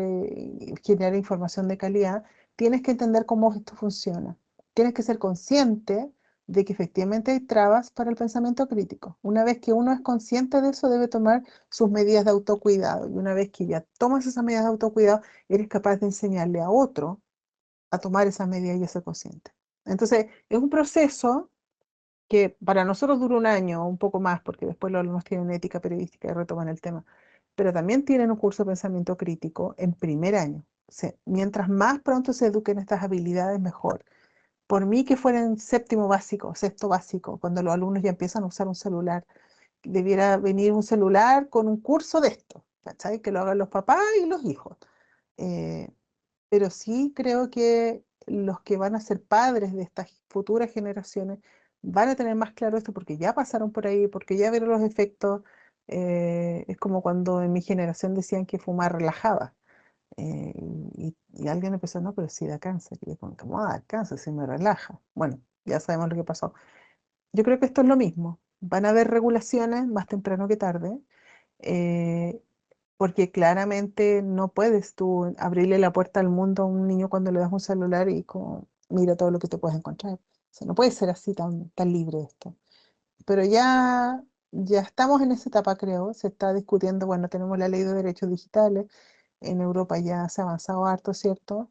generar información de calidad, tienes que entender cómo esto funciona. Tienes que ser consciente de que efectivamente hay trabas para el pensamiento crítico. Una vez que uno es consciente de eso, debe tomar sus medidas de autocuidado. Y una vez que ya tomas esas medidas de autocuidado, eres capaz de enseñarle a otro a tomar esas medidas y a ser consciente. Entonces, es un proceso que para nosotros dura un año o un poco más, porque después los alumnos tienen ética periodística y retoman el tema, pero también tienen un curso de pensamiento crítico en primer año. O sea, mientras más pronto se eduquen estas habilidades, mejor. Por mí que fuera en séptimo básico, sexto básico, cuando los alumnos ya empiezan a usar un celular, debiera venir un celular con un curso de esto, ¿cachai? Que lo hagan los papás y los hijos. Eh, pero sí creo que los que van a ser padres de estas futuras generaciones van a tener más claro esto porque ya pasaron por ahí, porque ya vieron los efectos. Es como cuando en mi generación decían que fumar relajaba. Y alguien empezó, no, pero sí da cáncer. Y yo, ¿cómo va a dar cáncer si me relaja? Bueno, ya sabemos lo que pasó. Yo creo que esto es lo mismo. Van a haber regulaciones más temprano que tarde. eh, Porque claramente no puedes tú abrirle la puerta al mundo a un niño cuando le das un celular y como, mira todo lo que te puedes encontrar. O sea, no puede ser así tan libre esto. Pero ya estamos en esa etapa, creo. Se está discutiendo, bueno, tenemos la ley de derechos digitales. En Europa ya se ha avanzado harto, ¿cierto?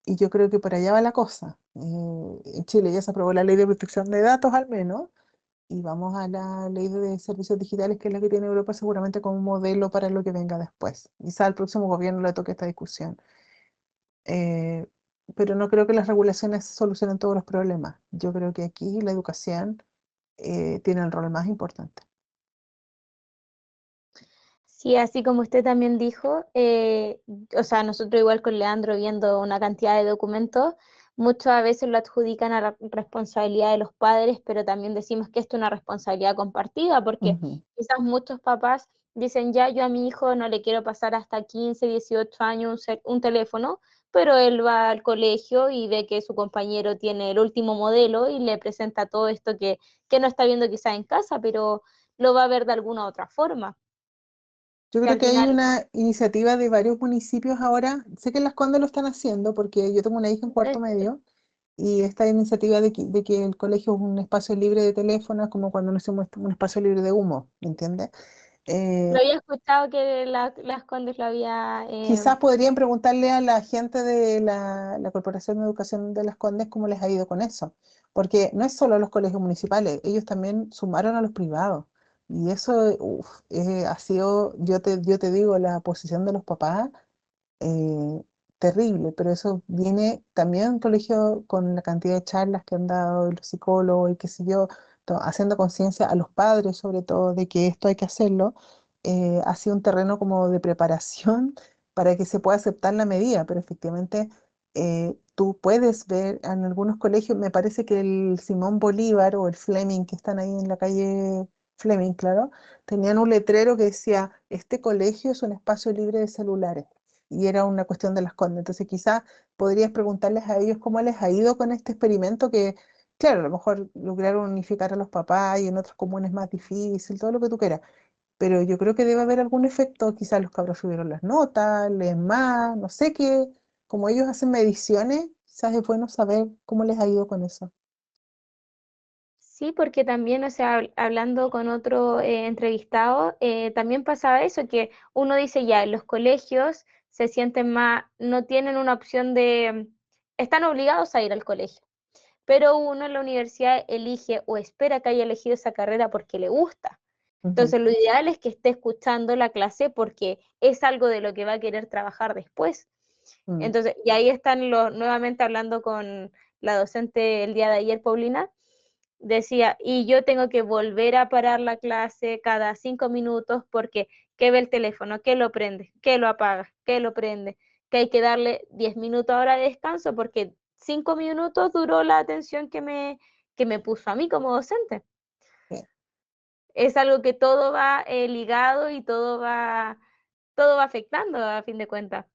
Y yo creo que por allá va la cosa. En Chile ya se aprobó la ley de protección de datos al menos y vamos a la ley de servicios digitales, que es la que tiene Europa seguramente como modelo para lo que venga después. Quizá al próximo gobierno le toque esta discusión. Eh, pero no creo que las regulaciones solucionen todos los problemas. Yo creo que aquí la educación tiene el rol más importante. Sí, así como usted también dijo, o sea, nosotros igual con Leandro viendo una cantidad de documentos, muchas a veces lo adjudican a la responsabilidad de los padres, pero también decimos que esto es una responsabilidad compartida, porque Ujú. quizás muchos papás dicen, ya yo a mi hijo no le quiero pasar hasta 15, 18 años un teléfono, pero él va al colegio y ve que su compañero tiene el último modelo y le presenta todo esto que no está viendo quizás en casa, pero lo va a ver de alguna otra forma Yo que creo al que hay final. una iniciativa de varios municipios ahora. Sé que en Las Condes lo están haciendo porque yo tengo una hija en cuarto medio. Y esta iniciativa de que el colegio es un espacio libre de teléfono es como cuando no hicimos un espacio libre de humo, ¿me entiendes? Lo Eh, había escuchado que las Condes lo había. Quizás podrían preguntarle a la gente de la Corporación de Educación de Las Condes cómo les ha ido con eso, porque no es solo los colegios municipales, ellos también sumaron a los privados. Y eso uf, ha sido, yo te digo, la posición de los papás eh, terrible, pero eso viene también en colegio con la cantidad de charlas que han dado los psicólogos y qué sé yo, haciendo conciencia a los padres sobre todo de que esto hay que hacerlo. Ha sido un terreno como de preparación para que se pueda aceptar la medida, pero efectivamente tú puedes ver en algunos colegios, me parece que el Simón Bolívar o el Fleming, que están ahí en la calle Fleming, claro, tenían un letrero que decía, este colegio es un espacio libre de celulares y era una cuestión de Las Condes. Entonces quizás podrías preguntarles a ellos cómo les ha ido con este experimento que, claro, a lo mejor lograron unificar a los papás y en otras comunes más difícil, todo lo que tú quieras, pero yo creo que debe haber algún efecto, quizás los cabros subieron las notas, leen más, no sé qué, como ellos hacen mediciones, quizás es bueno saber cómo les ha ido con eso. Sí, porque también, o sea, hablando con otro entrevistado, también pasaba eso, que uno dice ya, en los colegios se sienten más, no tienen una opción de, están obligados a ir al colegio, pero uno en la universidad elige o espera que haya elegido esa carrera porque le gusta. Ujú, Entonces, lo ideal es que esté escuchando la clase porque es algo de lo que va a querer trabajar después. mm, Entonces, y ahí están nuevamente hablando con la docente el día de ayer, Paulina, decía, y yo tengo que volver a parar la clase cada 5 minutos porque que ve el teléfono, que lo prende, que lo apaga, que lo prende, que hay que darle 10 minutos ahora de descanso porque 5 minutos duró la atención que me puso a mí como docente. sí. Es algo que todo va ligado y todo va afectando a fin de cuentas.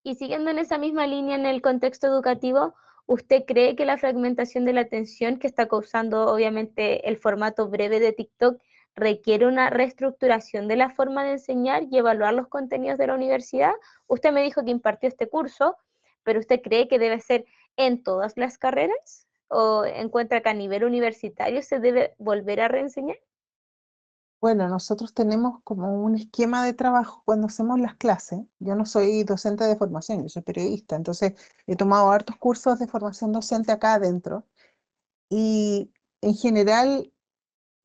Y siguiendo en esa misma línea en el contexto educativo, ¿Usted cree que la fragmentación de la atención que está causando obviamente el formato breve de TikTok requiere una reestructuración de la forma de enseñar y evaluar los contenidos de la universidad? Usted me dijo que impartió este curso, pero ¿usted cree que debe ser en todas las carreras? ¿O encuentra que a nivel universitario se debe volver a reenseñar? Bueno, nosotros tenemos como un esquema de trabajo cuando hacemos las clases. Yo no soy docente de formación, yo soy periodista, entonces he tomado hartos cursos de formación docente acá adentro y en general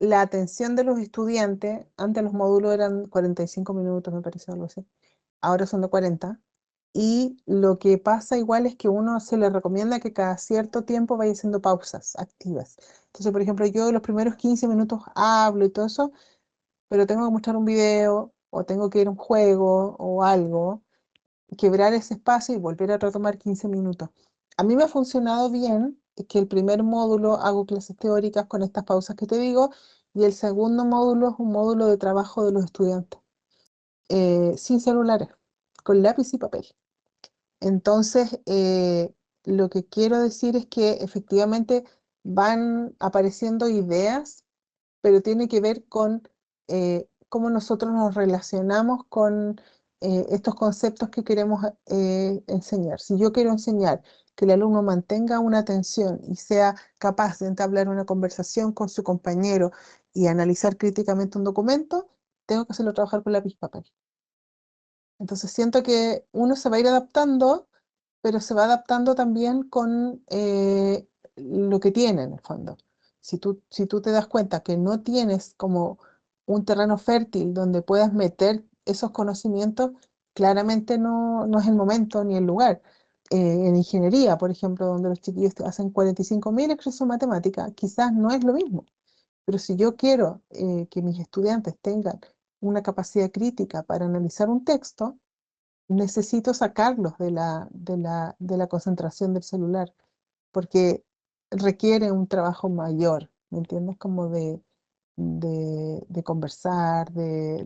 la atención de los estudiantes, antes los módulos eran 45 minutos, me parece algo así, ahora son de 40. Y lo que pasa igual es que uno se le recomienda que cada cierto tiempo vaya haciendo pausas activas. Entonces, por ejemplo, yo los primeros 15 minutos hablo y todo eso, pero tengo que mostrar un video o tengo que ir a un juego o algo, quebrar ese espacio y volver a retomar 15 minutos. A mí me ha funcionado bien que el primer módulo hago clases teóricas con estas pausas que te digo y el segundo módulo es un módulo de trabajo de los estudiantes, sin celulares, con lápiz y papel. Entonces, lo que quiero decir es que efectivamente van apareciendo ideas, pero tiene que ver con cómo nosotros nos relacionamos con estos conceptos que queremos enseñar. Si yo quiero enseñar que el alumno mantenga una atención y sea capaz de entablar una conversación con su compañero y analizar críticamente un documento, tengo que hacerlo trabajar con lápiz y papel. Entonces siento que uno se va a ir adaptando, pero se va adaptando también con lo que tiene en el fondo. Si tú te das cuenta que no tienes como un terreno fértil donde puedas meter esos conocimientos, claramente no es el momento ni el lugar. En ingeniería, por ejemplo, donde los chiquillos hacen 45.000 expresos matemáticas, quizás no es lo mismo. Pero si yo quiero que mis estudiantes tengan una capacidad crítica para analizar un texto, necesito sacarlos de la concentración del celular, porque requiere un trabajo mayor, ¿me entiendes? Como de conversar, de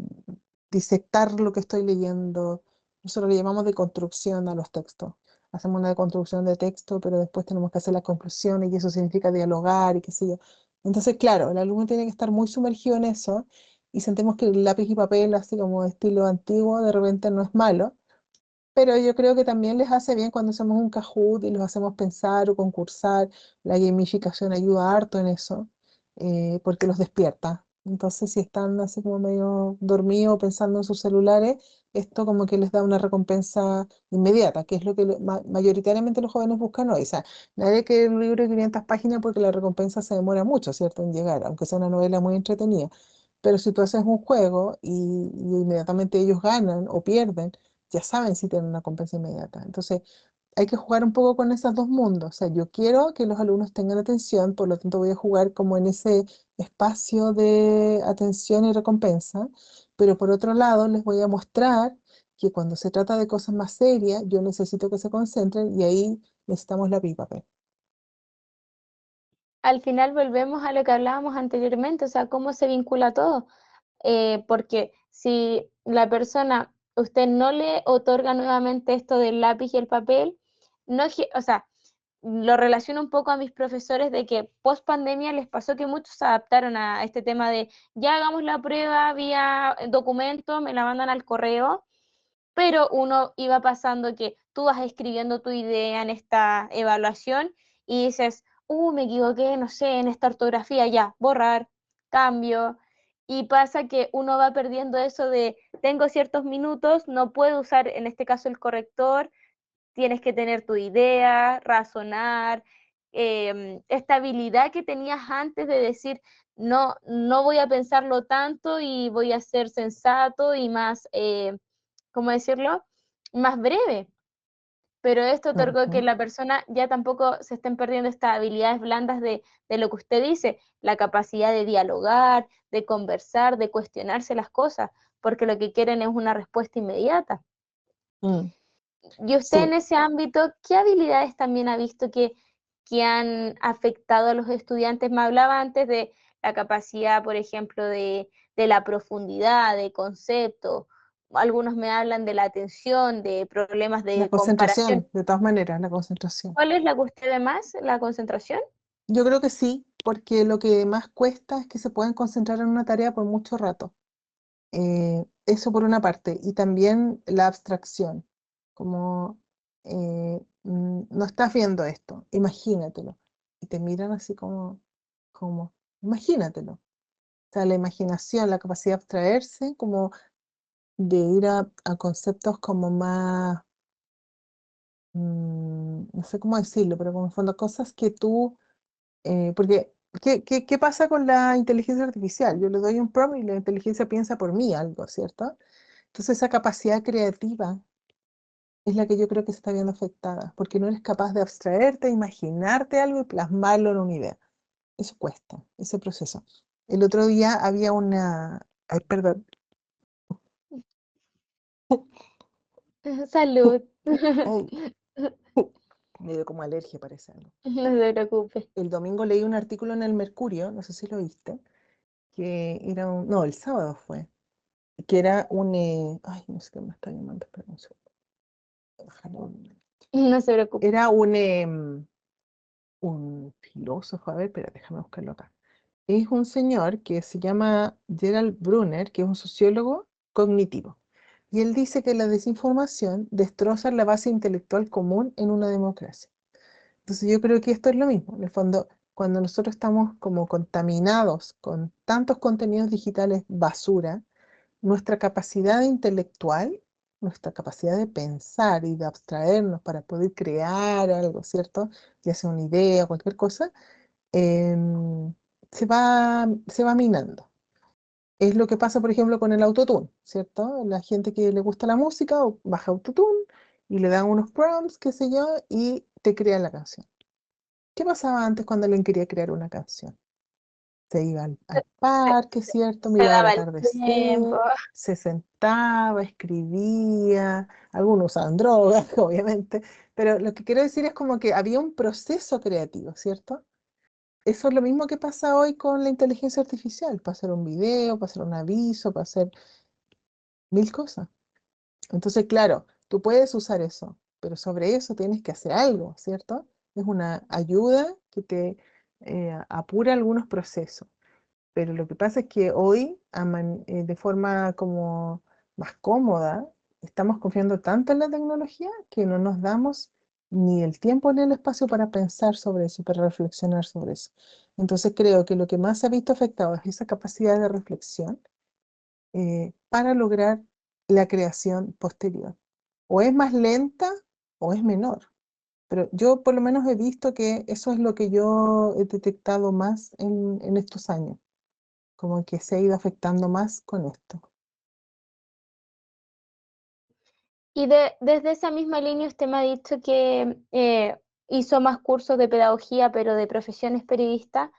disectar lo que estoy leyendo. Nosotros le llamamos de construcción a los textos. Hacemos una deconstrucción de texto, pero después tenemos que hacer las conclusiones y eso significa dialogar y qué sé yo. Entonces, claro, el alumno tiene que estar muy sumergido en eso y sentimos que el lápiz y papel, así como de estilo antiguo, de repente no es malo, pero yo creo que también les hace bien cuando hacemos un Kahoot y los hacemos pensar o concursar. La gamificación ayuda harto en eso, porque los despierta. Entonces, si están así como medio dormidos pensando en sus celulares, esto como que les da una recompensa inmediata, que es lo que mayoritariamente los jóvenes buscan hoy. O sea, nadie quiere un libro de 500 páginas porque la recompensa se demora mucho, ¿cierto?, en llegar, aunque sea una novela muy entretenida. Pero si tú haces un juego y inmediatamente ellos ganan o pierden, ya saben si tienen una compensa inmediata. Entonces, hay que jugar un poco con esos dos mundos. O sea, yo quiero que los alumnos tengan atención, por lo tanto voy a jugar como en ese espacio de atención y recompensa, pero por otro lado les voy a mostrar que cuando se trata de cosas más serias, yo necesito que se concentren y ahí necesitamos la pipa. Al final volvemos a lo que hablábamos anteriormente, o sea, cómo se vincula todo. Porque si la persona, usted no le otorga nuevamente esto del lápiz y el papel, no, o sea, lo relaciono un poco a mis profesores de que post pandemia les pasó que muchos se adaptaron a este tema de ya hagamos la prueba vía documento, me la mandan al correo, pero uno iba pasando que tú vas escribiendo tu idea en esta evaluación y dices, me equivoqué, no sé, en esta ortografía, ya, borrar, cambio, y pasa que uno va perdiendo eso de, tengo ciertos minutos, no puedo usar en este caso el corrector, tienes que tener tu idea, razonar, esta habilidad que tenías antes de decir, no, no voy a pensarlo tanto y voy a ser sensato y más, ¿cómo decirlo? Más breve. Pero esto otorgó que Ujú. la persona ya tampoco se estén perdiendo estas habilidades blandas de lo que usted dice, la capacidad de dialogar, de conversar, de cuestionarse las cosas, porque lo que quieren es una respuesta inmediata. Mm, Y usted en sí. ese ámbito, ¿qué habilidades también ha visto que han afectado a los estudiantes? Me hablaba antes de la capacidad, por ejemplo, de la profundidad, de concepto. algunos me hablan de la atención, de problemas La de comparación. concentración, de todas maneras, la concentración. ¿Cuál es la que usted ve más? ¿La concentración? Yo creo que sí, porque lo que más cuesta es que se puedan concentrar en una tarea por mucho rato. Eso por una parte. Y también la abstracción, como no estás viendo esto, imagínatelo. Y te miran así como, imagínatelo. O sea, la imaginación, la capacidad de abstraerse, como de ir a conceptos como más, no sé cómo decirlo, pero como en el fondo cosas que tú, porque, ¿qué pasa con la inteligencia artificial? Yo le doy un prompt y la inteligencia piensa por mí algo, ¿cierto? Entonces esa capacidad creativa es la que yo creo que se está viendo afectada, porque no eres capaz de abstraerte, imaginarte algo y plasmarlo en una idea. Eso cuesta, ese proceso. El otro día había ay, perdón, Salud. ay, me dio como alergia parece algo. No se preocupe. El domingo leí un artículo en el Mercurio, no sé si lo viste, que era no, el sábado fue, que era ay, no sé qué me está llamando, espera un segundo, déjalo. No se preocupe. Era un filósofo, a ver, espera, déjame buscarlo acá. Es un señor que se llama Gerald Brunner, que es un sociólogo cognitivo. Y él dice que la desinformación destroza la base intelectual común en una democracia. Entonces yo creo que esto es lo mismo. En el fondo, cuando nosotros estamos como contaminados con tantos contenidos digitales basura, nuestra capacidad intelectual, nuestra capacidad de pensar y de abstraernos para poder crear algo, ¿cierto? Ya sea una idea o cualquier cosa, em, se va minando. Es lo que pasa, por ejemplo, con el autotune, ¿cierto? La gente que le gusta la música baja autotune y le dan unos prompts, qué sé yo, y te crean la canción. ¿Qué pasaba antes cuando alguien quería crear una canción? Se iba al Se, parque, ¿cierto? se Miraba el daba el tiempo. atardecer, se sentaba, escribía, algunos usaban drogas, obviamente, pero lo que quiero decir es como que había un proceso creativo, ¿cierto? Eso es lo mismo que pasa hoy con la inteligencia artificial, para hacer un video, para hacer un aviso, para hacer mil cosas. Entonces, claro, tú puedes usar eso, pero sobre eso tienes que hacer algo, ¿cierto? Es una ayuda que te apura algunos procesos. Pero lo que pasa es que hoy, de forma como más cómoda, estamos confiando tanto en la tecnología que no nos damos ni el tiempo ni el espacio para pensar sobre eso, para reflexionar sobre eso. Entonces creo que lo que más se ha visto afectado es esa capacidad de reflexión para lograr la creación posterior. O es más lenta o es menor. Pero yo por lo menos he visto que eso es lo que yo he detectado más en estos años, como que se ha ido afectando más con esto. Y desde esa misma línea usted me ha dicho que hizo más cursos de pedagogía, pero de profesiones periodistas,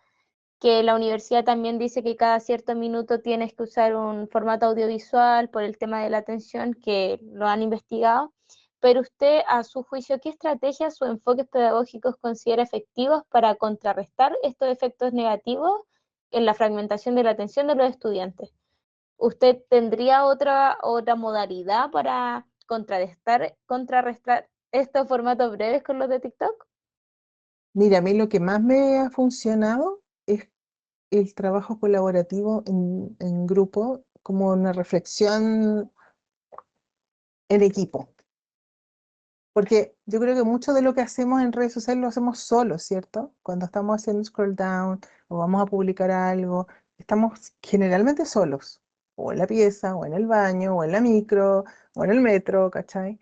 que la universidad también dice que cada cierto minuto tienes que usar un formato audiovisual por el tema de la atención, que lo han investigado. Pero usted, a su juicio, ¿qué estrategias o enfoques pedagógicos considera efectivos para contrarrestar estos efectos negativos en la fragmentación de la atención de los estudiantes? ¿Usted tendría otra modalidad para contrarrestar estos formatos breves con los de TikTok? Mira, a mí lo que más me ha funcionado es el trabajo colaborativo en grupo, como una reflexión en equipo. Porque yo creo que mucho de lo que hacemos en redes sociales lo hacemos solos, ¿cierto? Cuando estamos haciendo scroll down o vamos a publicar algo, estamos generalmente solos, o en la pieza, o en el baño, o en la micro, o en el metro, ¿cachai?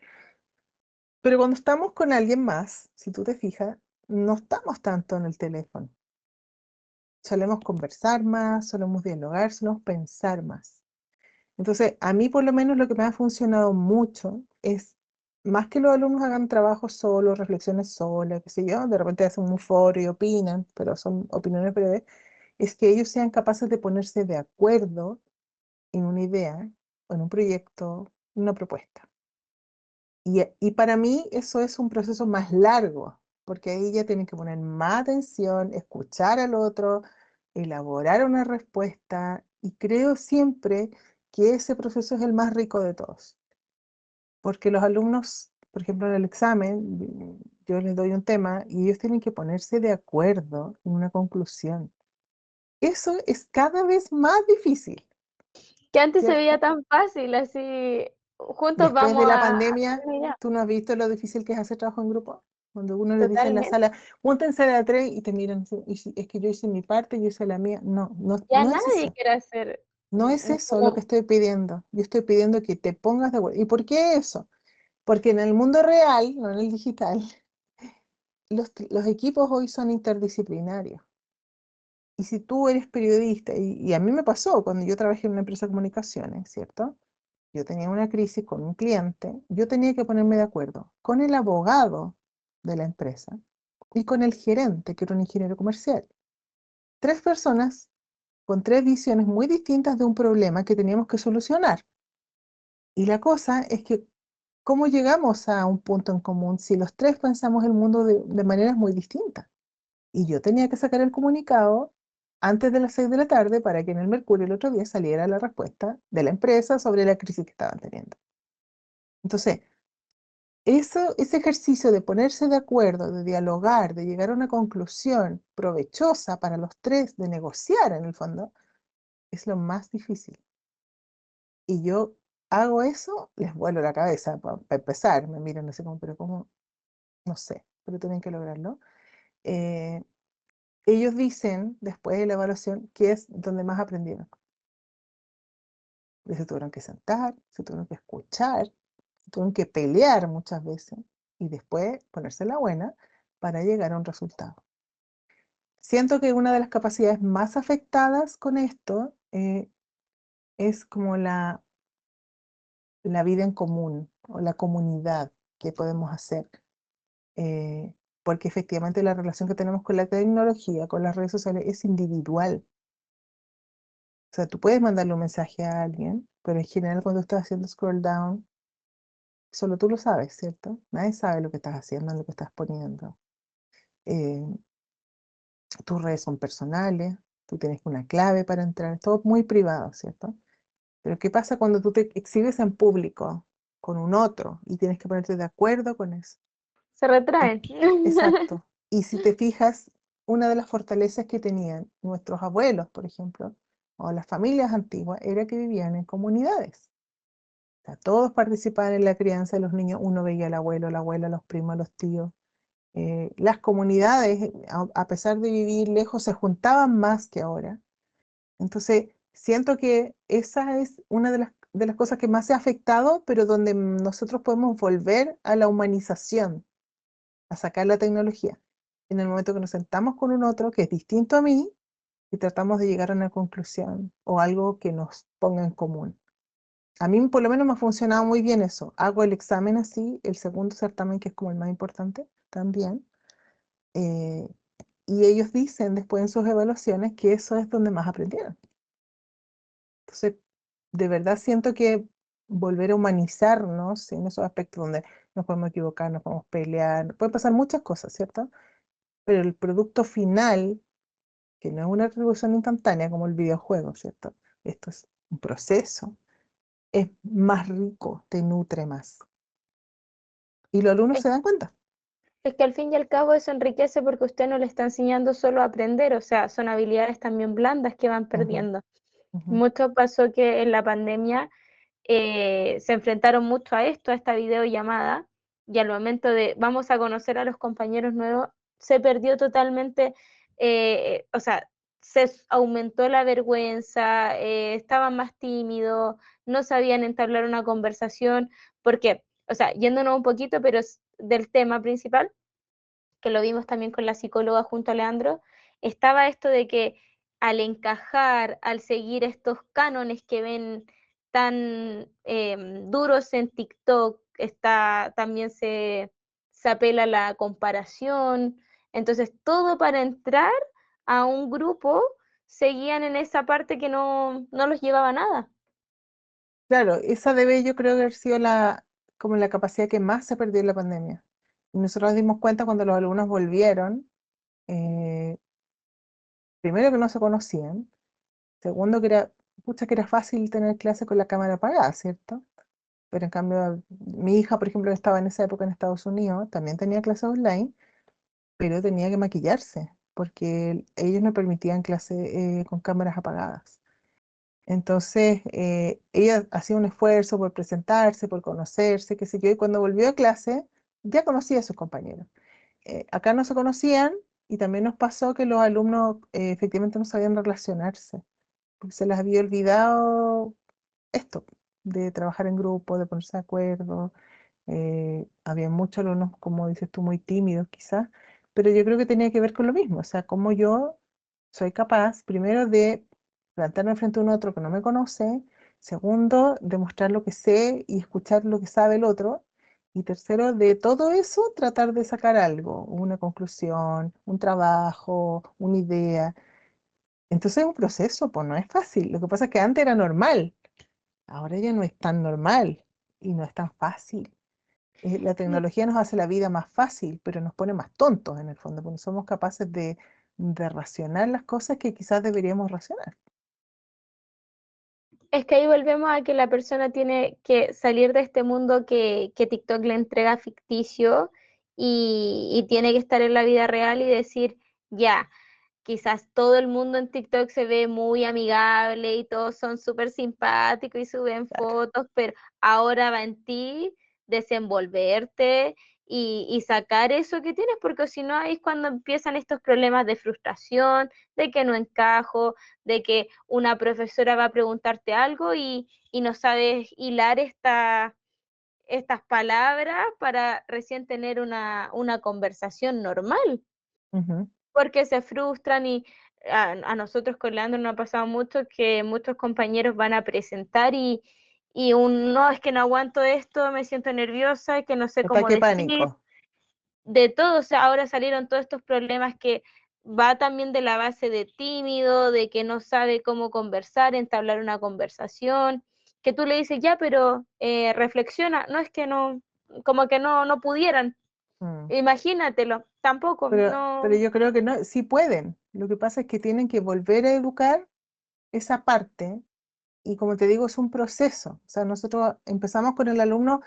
Pero cuando estamos con alguien más, si tú te fijas, no estamos tanto en el teléfono. Solemos conversar más, solemos dialogar, solemos pensar más. Entonces, a mí por lo menos lo que me ha funcionado mucho es, más que los alumnos hagan trabajo solo, reflexiones solas, qué sé yo, de repente hacen un foro y opinan, pero son opiniones breves, es que ellos sean capaces de ponerse de acuerdo en una idea, o en un proyecto, una propuesta. Y para mí eso es un proceso más largo, porque ahí ya tienen que poner más atención, escuchar al otro, elaborar una respuesta, y creo siempre que ese proceso es el más rico de todos, porque los alumnos, por ejemplo, en el examen, yo les doy un tema y ellos tienen que ponerse de acuerdo en una conclusión. Eso es cada vez más difícil, Que antes se veía ¿cierto? tan fácil, así, juntos Después vamos de la a pandemia, hacer una idea. ¿tú no has visto lo difícil que es hacer trabajo en grupo? Cuando uno les dice en la Totalmente. sala, júntense de a tres y te miran, así, "Y si es que yo hice mi parte, yo hice la mía". No, no, Ya no es nadie eso. quiere hacer No es eso lo que como, estoy pidiendo. Yo estoy pidiendo que te pongas de acuerdo. ¿Y por qué eso? Porque en el mundo real, no en el digital, los equipos hoy son interdisciplinarios. Y si tú eres periodista, y a mí me pasó cuando yo trabajé en una empresa de comunicaciones, ¿cierto? Yo tenía una crisis con un cliente, yo tenía que ponerme de acuerdo con el abogado de la empresa y con el gerente, que era un ingeniero comercial. Tres personas con tres visiones muy distintas de un problema que teníamos que solucionar. Y la cosa es que, ¿cómo llegamos a un punto en común si los tres pensamos el mundo de maneras muy distintas? Y yo tenía que sacar el comunicado antes de las 6 de la tarde para que en el Mercurio el otro día saliera la respuesta de la empresa sobre la crisis que estaban teniendo. Entonces, ese ejercicio de ponerse de acuerdo, de dialogar, de llegar a una conclusión provechosa para los tres, de negociar en el fondo, es lo más difícil. Y yo hago eso, les vuelo la cabeza para empezar, me miran así como, pero ¿cómo? No sé, pero tienen que lograrlo. Eh, Ellos dicen, después de la evaluación, que es donde más aprendieron. Se tuvieron que sentar, se tuvieron que escuchar, se tuvieron que pelear muchas veces y después ponerse la buena para llegar a un resultado. Siento que una de las capacidades más afectadas con esto es como la vida en común o la comunidad que podemos hacer, porque efectivamente la relación que tenemos con la tecnología, con las redes sociales, es individual. O sea, tú puedes mandarle un mensaje a alguien, pero en general cuando estás haciendo scroll down, solo tú lo sabes, ¿cierto? Nadie sabe lo que estás haciendo, lo que estás poniendo. Eh, Tus redes son personales, tú tienes una clave para entrar, es todo muy privado, ¿cierto? Pero ¿qué pasa cuando tú te exhibes en público con un otro y tienes que ponerte de acuerdo con eso? se Y- retraen. Exacto. Y si te fijas, una de las fortalezas que tenían nuestros abuelos, por ejemplo, o las familias antiguas, era que vivían en comunidades. O sea, todos participaban en la crianza de los niños. Uno veía al abuelo, la abuela, los primos, los tíos. Las comunidades, a pesar de vivir lejos, se juntaban más que ahora. Entonces, siento que esa es una de las cosas que más se ha afectado, pero donde nosotros podemos volver a la humanización, a sacar la tecnología. En el momento que nos sentamos con un otro que es distinto a mí y tratamos de llegar a una conclusión o algo que nos ponga en común. A mí por lo menos me ha funcionado muy bien eso. Hago el examen así, el segundo certamen, que es como el más importante también. eh, y ellos dicen después en sus evaluaciones que eso es donde más aprendieron. Entonces, de verdad siento que volver a humanizarnos en esos aspectos donde nos podemos equivocar, nos podemos pelear, pueden pasar muchas cosas, ¿cierto? Pero el producto final, que no es una retribución instantánea como el videojuego, ¿cierto? Esto es un proceso, es más rico, te nutre más. Y los alumnos Es, se dan cuenta. es que al fin y al cabo eso enriquece porque usted no le está enseñando solo a aprender, o sea, son habilidades también blandas que van Ujú, perdiendo. ujú. Mucho pasó que en la pandemia se enfrentaron mucho a esto, a esta videollamada, y al momento de vamos a conocer a los compañeros nuevos, se perdió totalmente, o sea, aumentó la vergüenza, estaban más tímidos, no sabían entablar una conversación, porque, o sea, yéndonos un poquito, pero es del tema principal, que lo vimos también con la psicóloga junto a Leandro, estaba esto de que al encajar, al seguir estos cánones que ven tan duros en TikTok, también se apela a la comparación, entonces todo para entrar a un grupo seguían en esa parte que no los llevaba a nada. Claro, esa debe yo creo haber sido como la capacidad que más se perdió en la pandemia. Y nosotros nos dimos cuenta cuando los alumnos volvieron, eh, primero que no se conocían, segundo que era pucha que era fácil tener clase con la cámara apagada, ¿cierto? Pero en cambio, mi hija, por ejemplo, que estaba en esa época en Estados Unidos, también tenía clases online, pero tenía que maquillarse, porque ellos no permitían clase con cámaras apagadas. Entonces, ella hacía un esfuerzo por presentarse, por conocerse, qué sé yo, y cuando volvió a clase, ya conocía a sus compañeros. Acá no se conocían y también nos pasó que los alumnos efectivamente no sabían relacionarse, porque se les había olvidado esto, de trabajar en grupo, de ponerse de acuerdo. Había muchos alumnos, como dices tú, muy tímidos quizás, pero yo creo que tenía que ver con lo mismo, o sea, como yo soy capaz, primero, de plantarme frente a un otro que no me conoce, segundo, de mostrar lo que sé y escuchar lo que sabe el otro, y tercero, de todo eso tratar de sacar algo, una conclusión, un trabajo, una idea. Entonces es un proceso, pues no es fácil. Lo que pasa es que antes era normal, ahora ya no es tan normal y no es tan fácil. La tecnología nos hace la vida más fácil, pero nos pone más tontos en el fondo, porque no somos capaces de racionar las cosas que quizás deberíamos racionar. Es que ahí volvemos a que la persona tiene que salir de este mundo que TikTok le entrega ficticio y tiene que estar en la vida real y decir, ya, quizás todo el mundo en TikTok se ve muy amigable y todos son súper simpáticos y suben Claro. fotos, pero ahora va en ti desenvolverte y sacar eso que tienes, porque si no ahí es cuando empiezan estos problemas de frustración, de que no encajo, de que una profesora va a preguntarte algo y no sabes hilar estas palabras para recién tener una conversación normal Ujú. porque se frustran y a nosotros con Leandro nos ha pasado mucho que muchos compañeros van a presentar y un no, es que no aguanto esto, me siento nerviosa, que no sé cómo Ataque decir, pánico. de todo, o sea, ahora salieron todos estos problemas que va también de la base de tímido, de que no sabe cómo conversar, entablar una conversación, que tú le dices, ya, pero reflexiona, no es que no, como que no pudieran, Mm. imagínatelo, tampoco, Pero no. yo creo que no, sí pueden. Lo que pasa es que tienen que volver a educar esa parte y como te digo, es un proceso. O sea, nosotros empezamos con el alumno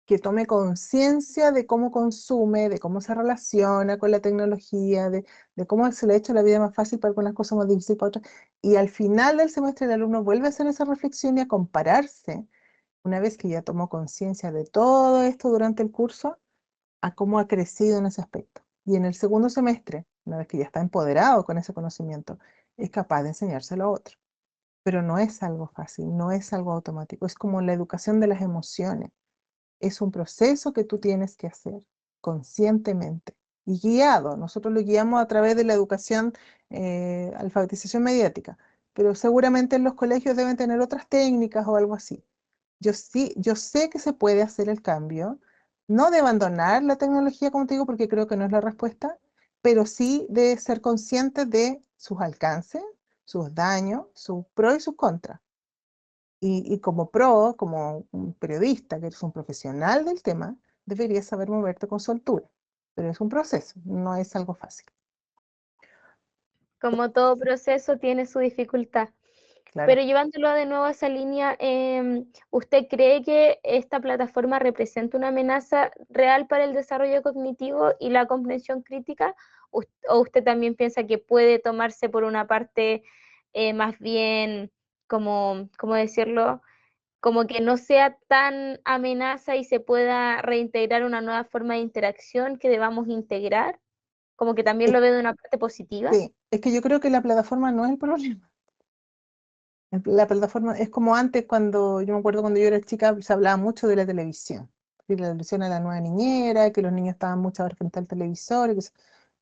que tome conciencia de cómo consume, de cómo se relaciona con la tecnología, de cómo se le ha hecho la vida más fácil para algunas cosas, más difíciles para otras. Y al final del semestre el alumno vuelve a hacer esa reflexión y a compararse, una vez que ya tomó conciencia de todo esto durante el curso, a cómo ha crecido en ese aspecto. Y en el segundo semestre, una vez que ya está empoderado con ese conocimiento, es capaz de enseñárselo a otro. Pero no es algo fácil, no es algo automático, es como la educación de las emociones. Es un proceso que tú tienes que hacer conscientemente y guiado. Nosotros lo guiamos a través de la educación, alfabetización mediática, pero seguramente en los colegios deben tener otras técnicas o algo así. Yo sí, yo sé que se puede hacer el cambio, no de abandonar la tecnología, como te digo, porque creo que no es la respuesta, pero sí de ser consciente de sus alcances, sus daños, sus pros y sus contras. Y como pro, como un periodista, que eres un profesional del tema, deberías saber moverte con soltura. Pero es un proceso, no es algo fácil. Como todo proceso tiene su dificultad. Claro. Pero llevándolo de nuevo a esa línea, ¿usted cree que esta plataforma representa una amenaza real para el desarrollo cognitivo y la comprensión crítica? ¿O usted también piensa que puede tomarse por una parte más bien, como, ¿cómo decirlo? Como que no sea tan amenaza y se pueda reintegrar una nueva forma de interacción que debamos integrar, como que también Es, lo veo de una parte positiva. sí, es que yo creo que la plataforma no es el problema. La plataforma es como antes, cuando yo me acuerdo cuando yo era chica, se hablaba mucho de la televisión. Que la televisión era la nueva niñera, que los niños estaban muchas horas frente al televisor.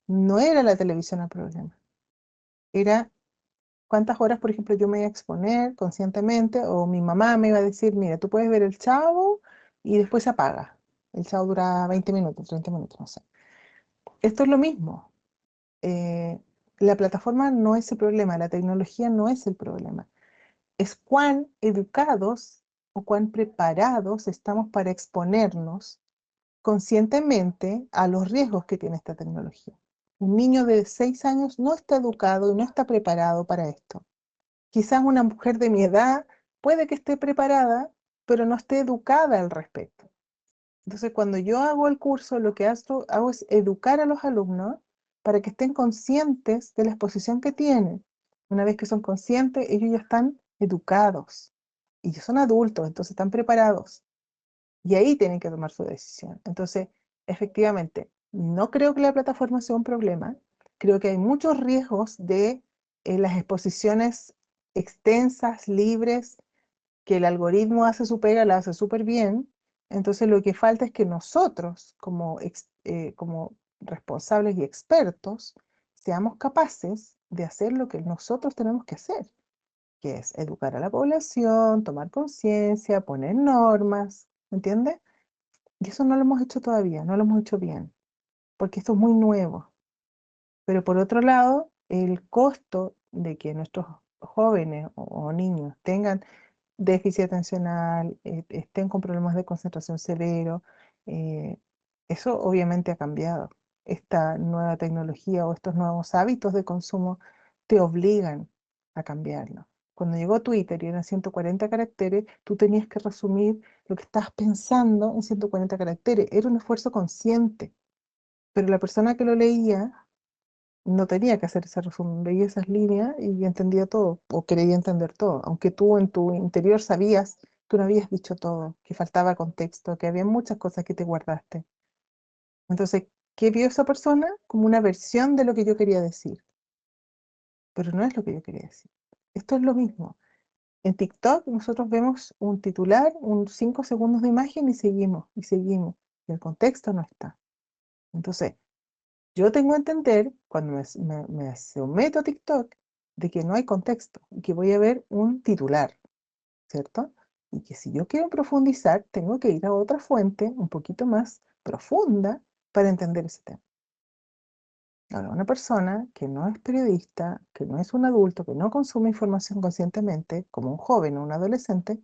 No era la televisión el problema. Era cuántas horas, por ejemplo, yo me iba a exponer conscientemente, o mi mamá me iba a decir, mira, tú puedes ver el Chavo y después se apaga. El Chavo dura 20 minutos, 30 minutos, no sé. Esto es lo mismo. Eh, la plataforma no es el problema, la tecnología no es el problema. Es cuán educados o cuán preparados estamos para exponernos conscientemente a los riesgos que tiene esta tecnología. Un niño de 6 años no está educado y no está preparado para esto. quizás una mujer de mi edad puede que esté preparada, pero no esté educada al respecto. Entonces, cuando yo hago el curso, lo que hago es educar a los alumnos para que estén conscientes de la exposición que tienen. Una vez que son conscientes, ellos ya están educados y ya son adultos, entonces están preparados. Y ahí tienen que tomar su decisión. Entonces, efectivamente, no creo que la plataforma sea un problema. Creo que hay muchos riesgos de las exposiciones extensas, libres, que el algoritmo hace su pega, la hace súper bien. Entonces, lo que falta es que nosotros, como responsables y expertos, seamos capaces de hacer lo que nosotros tenemos que hacer, que es educar a la población, tomar conciencia, poner normas, ¿me entiendes? Y eso no lo hemos hecho todavía, no lo hemos hecho bien, porque esto es muy nuevo. Pero por otro lado, el costo de que nuestros jóvenes o niños tengan déficit atencional, estén con problemas de concentración severo, eh, eso obviamente ha cambiado. Esta nueva tecnología o estos nuevos hábitos de consumo te obligan a cambiarlo. Cuando llegó Twitter y eran 140 caracteres, tú tenías que resumir lo que estabas pensando en 140 caracteres. Era un esfuerzo consciente, pero la persona que lo leía no tenía que hacer ese resumen, veía esas líneas y entendía todo, o creía entender todo, aunque tú en tu interior sabías que no habías dicho todo, que faltaba contexto, que había muchas cosas que te guardaste. Entonces, ¿qué vio esa persona? Como una versión de lo que yo quería decir, pero no es lo que yo quería decir. Esto es lo mismo. En TikTok nosotros vemos un titular, un 5 segundos de imagen y seguimos, y el contexto no está. Entonces, yo tengo que entender, cuando me someto a TikTok, de que no hay contexto y que voy a ver un titular, ¿cierto? Y que si yo quiero profundizar, tengo que ir a otra fuente un poquito más profunda para entender ese tema. Ahora, una persona que no es periodista, que no es un adulto, que no consume información conscientemente, como un joven o un adolescente,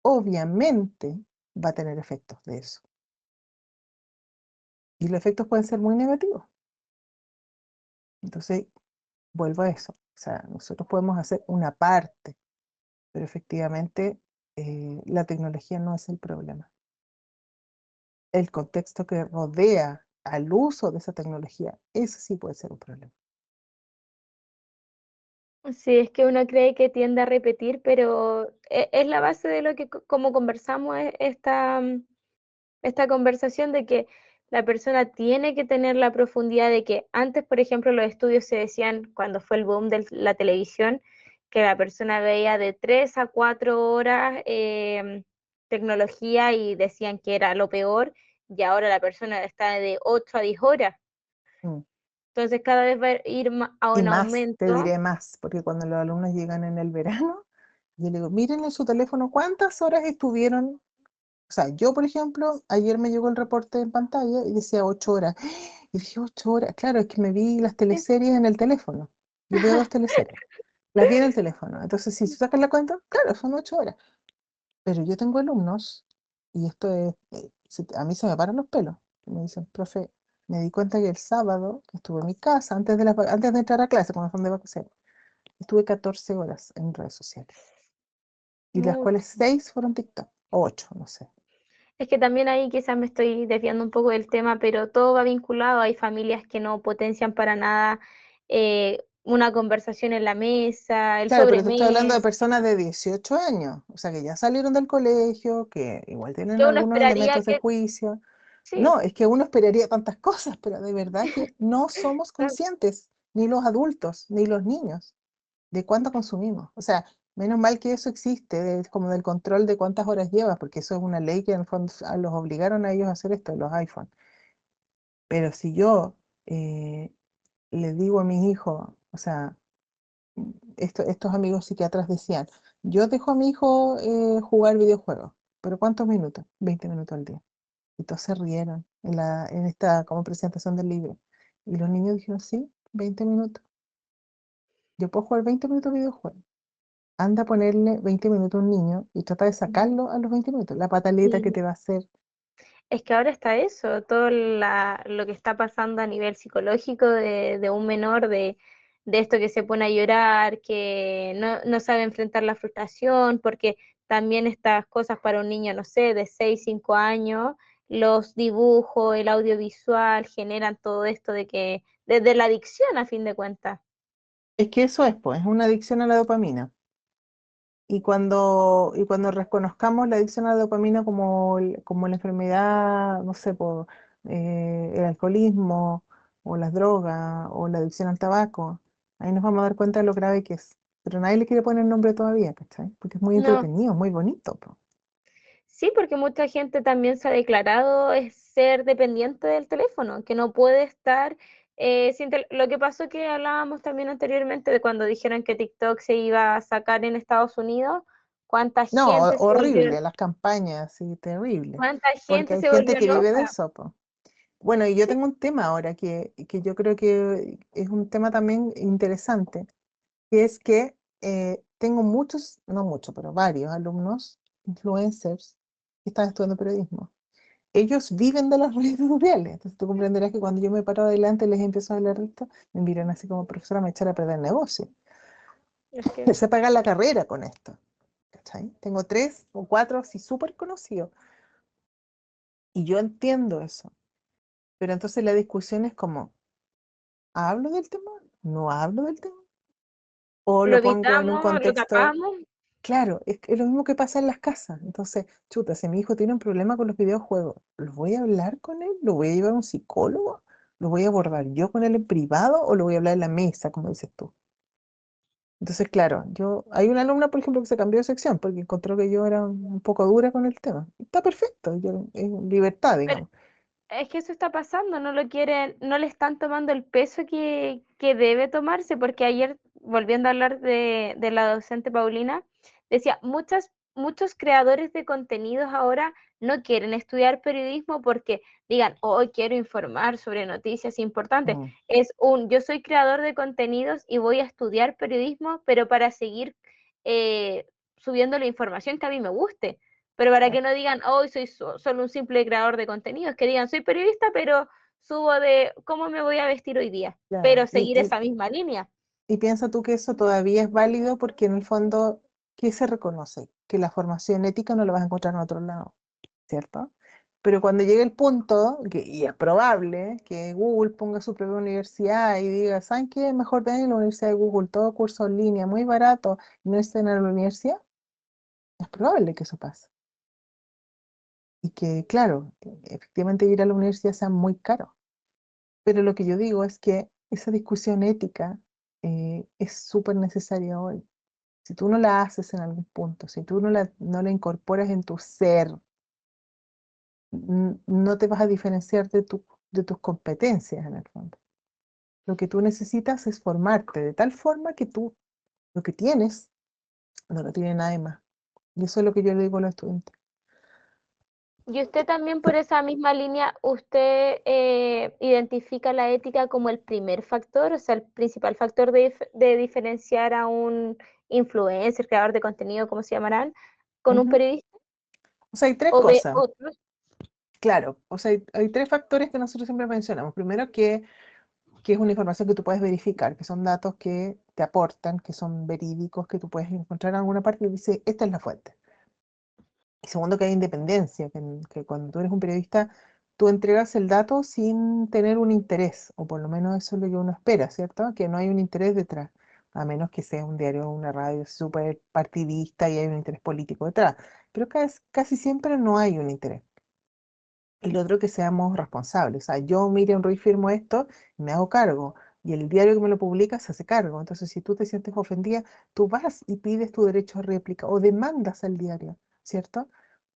obviamente va a tener efectos de eso. Y los efectos pueden ser muy negativos. Entonces, vuelvo a eso. O sea, nosotros podemos hacer una parte, pero efectivamente la tecnología no es el problema. El contexto que rodea al uso de esa tecnología, ese sí puede ser un problema. Sí, es que uno cree que tiende a repetir, pero es la base de lo que como conversamos esta conversación de que la persona tiene que tener la profundidad de que antes, por ejemplo, los estudios se decían cuando fue el boom de la televisión, que la persona veía de 3 a 4 horas tecnología y decían que era lo peor, y ahora la persona está de 8 a 10 horas. Mm. Entonces cada vez va a ir a Y un más, te aumento. diré más, porque cuando los alumnos llegan en el verano, yo le digo, miren en su teléfono cuántas horas estuvieron. O sea, yo, por ejemplo, ayer me llegó el reporte en pantalla y decía 8 horas. Y dije, 8 horas. Claro, es que me vi las Sí. teleseries en el teléfono. Yo veo dos teleseries. Las vi en el teléfono. Entonces, si tú sacas la cuenta, claro, son 8 horas. Pero yo tengo alumnos, y esto es, a mí se me paran los pelos. Me dicen, profe, me di cuenta que el sábado que estuve en mi casa, antes de entrar a clase, cuando son de vacaciones, estuve 14 horas en redes sociales. Y las cuales Mucho. 6 fueron TikTok, o 8, no sé. Es que también ahí quizás me estoy desviando un poco del tema, pero todo va vinculado. Hay familias que no potencian para nada una conversación en la mesa, el Claro, pero te estoy hablando de sobremesa, personas de 18 años, o sea, que ya salieron del colegio, que igual tienen que uno algunos esperaría elementos de que, juicio. sí, No, es que uno esperaría tantas cosas, pero de verdad que no somos claro. conscientes, ni los adultos, ni los niños, de cuánto consumimos. O sea, menos mal que eso existe, como del control de cuántas horas llevas, porque eso es una ley que en el fondo los obligaron a ellos a hacer esto, los iPhone. Pero si yo le digo a mis hijos, o sea, estos amigos psiquiatras decían, yo dejo a mi hijo jugar videojuegos, pero ¿cuántos minutos? 20 minutos al día. Y todos se rieron en esta como presentación del libro. Y los niños dijeron, sí, 20 minutos. Yo puedo jugar 20 minutos videojuegos. Anda a ponerle 20 minutos a un niño y trata de Ujú. sacarlo a los 20 minutos. La pataleta que Sí. te va a hacer. Es que ahora está eso, todo lo que está pasando a nivel psicológico de un menor de esto que se pone a llorar, que no sabe enfrentar la frustración, porque también estas cosas para un niño, no sé, de 6 5 años, los dibujos, el audiovisual generan todo esto de que, desde la adicción a fin de cuentas. Es que eso es, pues, es una adicción a la dopamina. Y cuando reconozcamos la adicción a la dopamina como la enfermedad, no sé, por el alcoholismo o las drogas o la adicción al tabaco, ahí nos vamos a dar cuenta de lo grave que es. Pero nadie le quiere poner nombre todavía, ¿cachai? Porque es muy No. entretenido, muy bonito, po. Sí, porque mucha gente también se ha declarado es ser dependiente del teléfono, que no puede estar lo que pasó que hablábamos también anteriormente de cuando dijeron que TikTok se iba a sacar en Estados Unidos, cuánta No, gente se volvió, horrible, las campañas, sí, terrible. cuánta Porque gente hay se gente volvió que vive de loca. eso, po. Bueno, y yo tengo un tema ahora que yo creo que es un tema también interesante, que es que tengo muchos, no muchos, pero varios alumnos, influencers, que están estudiando periodismo. Ellos viven de las redes sociales, entonces tú comprenderás que cuando yo me paro adelante y les empiezo a hablar de esto, me miran así como profesora, me echar a perder el negocio. Es que Se paga la carrera con esto, ¿cachai? Tengo 3 o 4 así súper conocidos y yo entiendo eso, pero entonces la discusión es como, ¿hablo del tema? ¿No hablo del tema? ¿O lo lo pongo en un evitamos, lo contexto? tapamos. Claro, es lo mismo que pasa en las casas. Entonces, chuta, si mi hijo tiene un problema con los videojuegos, ¿lo voy a hablar con él? ¿Lo voy a llevar a un psicólogo? ¿Lo voy a abordar yo con él en privado o lo voy a hablar en la mesa, como dices tú? Entonces, claro, hay una alumna, por ejemplo, que se cambió de sección porque encontró que yo era un poco dura con el tema. Está perfecto, es libertad, digamos. Es que eso está pasando, no lo quieren, no le están tomando el peso que debe tomarse, porque ayer, volviendo a hablar de la docente Paulina, decía, muchos creadores de contenidos ahora no quieren estudiar periodismo porque digan, hoy quiero informar sobre noticias importantes. Mm, Yo soy creador de contenidos y voy a estudiar periodismo, pero para seguir eh, subiendo la información que a mí me guste, pero para claro, que no digan, hoy soy solo un simple creador de contenidos, que digan, soy periodista, pero subo de cómo me voy a vestir hoy día, claro. pero seguir esa misma línea. Y piensa tú que eso todavía es válido porque en el fondo, ¿qué se reconoce? Que la formación ética no la vas a encontrar en otro lado, ¿cierto? Pero cuando llegue el punto, y es probable que Google ponga su propia universidad y diga, ¿saben qué? Mejor ven en la Universidad de Google, todo curso en línea, muy barato, y no estén en la universidad, es probable que eso pase. Y que, claro, efectivamente ir a la universidad sea muy caro. Pero lo que yo digo es que esa discusión ética es súper necesaria hoy. Si tú no la haces en algún punto, si tú no la incorporas en tu ser, no te vas a diferenciar de tus competencias en el fondo. Lo que tú necesitas es formarte de tal forma que tú lo que tienes no lo tiene nadie más. Y eso es lo que yo le digo a los estudiantes. Y usted también por esa misma línea, usted identifica la ética como el primer factor, o sea, el principal factor de diferenciar a un influencer, creador de contenido, como se llamarán, con un Ujú. periodista, O sea, hay tres o ve cosas, otros. claro. O sea, hay 3 factores que nosotros siempre mencionamos. Primero, que es una información que tú puedes verificar, que son datos que te aportan, que son verídicos, que tú puedes encontrar en alguna parte y dice, esta es la fuente. Y segundo, que hay independencia, que cuando tú eres un periodista, tú entregas el dato sin tener un interés, o por lo menos eso es lo que uno espera, ¿cierto? Que no hay un interés detrás, a menos que sea un diario o una radio súper partidista y hay un interés político detrás. Pero casi siempre no hay un interés. Y lo otro, que seamos responsables. O sea, yo, Miriam Ruiz, firmo esto y me hago cargo. Y el diario que me lo publica se hace cargo. Entonces, si tú te sientes ofendida, tú vas y pides tu derecho a réplica o demandas al diario, ¿cierto?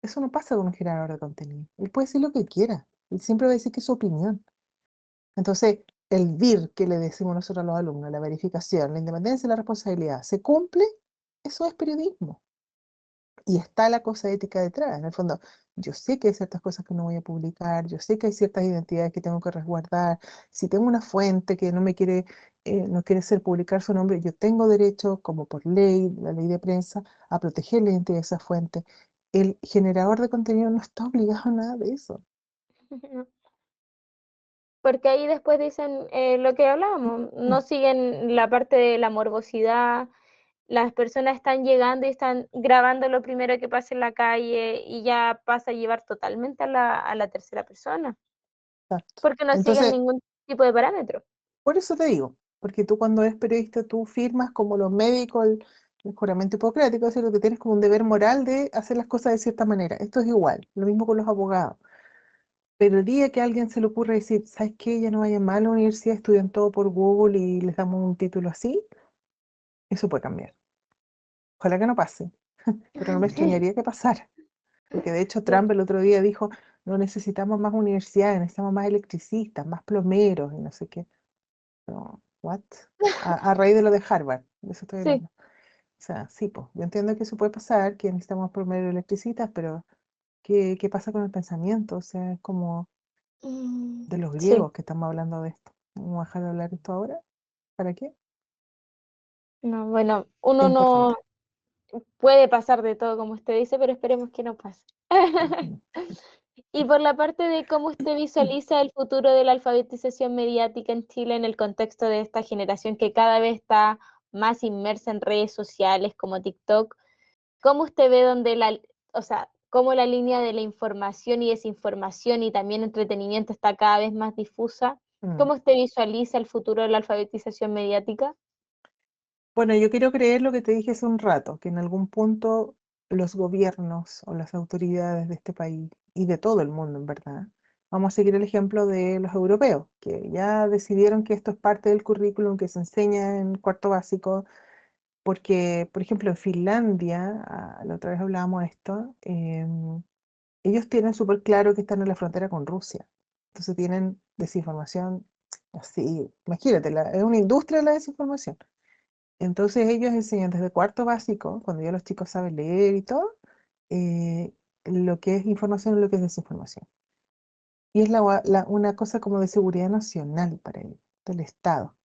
Eso no pasa con un generador de contenido. Él puede decir lo que quiera. Él siempre va a decir que es su opinión. Entonces, el VIR que le decimos nosotros a los alumnos, la verificación, la independencia y la responsabilidad, ¿se cumple? Eso es periodismo. Y está la cosa ética detrás. En el fondo, yo sé que hay ciertas cosas que no voy a publicar, yo sé que hay ciertas identidades que tengo que resguardar. Si tengo una fuente que no quiere ser publicar su nombre, yo tengo derecho, como por ley, la ley de prensa, a proteger la identidad de esa fuente. El generador de contenido no está obligado a nada de eso. porque ahí después dicen lo que hablábamos, no siguen la parte de la morbosidad, las personas están llegando y están grabando lo primero que pasa en la calle y ya pasa a llevar totalmente a la tercera persona, Exacto. porque no siguen Entonces, ningún tipo de parámetro. por eso te digo, porque tú cuando eres periodista, tú firmas como los médicos el juramento hipocrático, es decir, que tienes como un deber moral de hacer las cosas de cierta manera. Esto es igual, lo mismo con los abogados. Pero el día que a alguien se le ocurre decir, ¿sabes qué? Ya no vayan más a la universidad, estudian todo por Google y les damos un título así, eso puede cambiar. Ojalá que no pase, pero no me extrañaría que pasara. Porque de hecho Sí. Trump el otro día dijo, no necesitamos más universidades, necesitamos más electricistas, más plomeros y no sé qué. Pero, ¿what? A raíz de lo de Harvard, de eso estoy Sí. hablando. O sea, sí, pues, yo entiendo que eso puede pasar, que necesitamos plomeros y electricistas, pero ¿qué pasa con el pensamiento? O sea, es como de los Sí, griegos que estamos hablando de esto. ¿Vamos a dejar de hablar de esto ahora? ¿Para qué? no, bueno, Es uno no importante. puede pasar de todo como usted dice, pero esperemos que no pase. Ujú. Y por la parte de cómo usted visualiza el futuro de la alfabetización mediática en Chile en el contexto de esta generación que cada vez está más inmersa en redes sociales como TikTok, ¿cómo usted ve donde o sea, cómo la línea de la información y desinformación y también entretenimiento está cada vez más difusa? Mm. ¿Cómo usted visualiza el futuro de la alfabetización mediática? Bueno, yo quiero creer lo que te dije hace un rato, que en algún punto los gobiernos o las autoridades de este país y de todo el mundo, en verdad, vamos a seguir el ejemplo de los europeos, que ya decidieron que esto es parte del currículum que se enseña en cuarto básico, porque, por ejemplo, en Finlandia, la otra vez hablábamos de esto, ellos tienen súper claro que están en la frontera con Rusia, entonces tienen desinformación así, imagínate, es una industria de la desinformación. Entonces ellos enseñan desde cuarto básico, cuando ya los chicos saben leer y todo, eh, lo que es información y lo que es desinformación. Y es una cosa como de seguridad nacional para ellos, del Estado.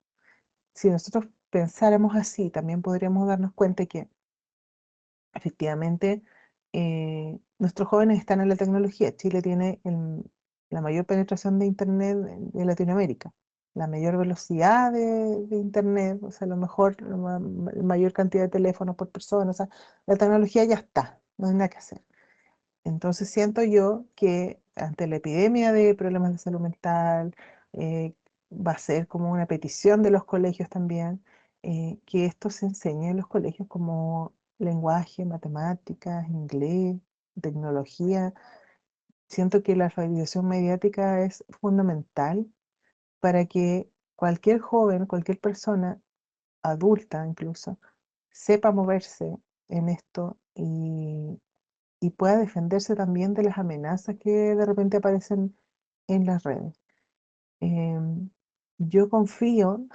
Si nosotros pensáramos así, también podríamos darnos cuenta que efectivamente nuestros jóvenes están en la tecnología. Chile tiene la mayor penetración de Internet de Latinoamérica, la mayor velocidad de Internet, o sea, lo mejor, la mayor cantidad de teléfonos por persona. O sea, la tecnología ya está, no hay nada que hacer. Entonces siento yo que ante la epidemia de problemas de salud mental, va a ser como una petición de los colegios también, que esto se enseñe en los colegios como lenguaje, matemáticas, inglés, tecnología. Siento que la alfabetización mediática es fundamental para que cualquier joven, cualquier persona, adulta incluso, sepa moverse en esto y pueda defenderse también de las amenazas que de repente aparecen en las redes. Em, yo confío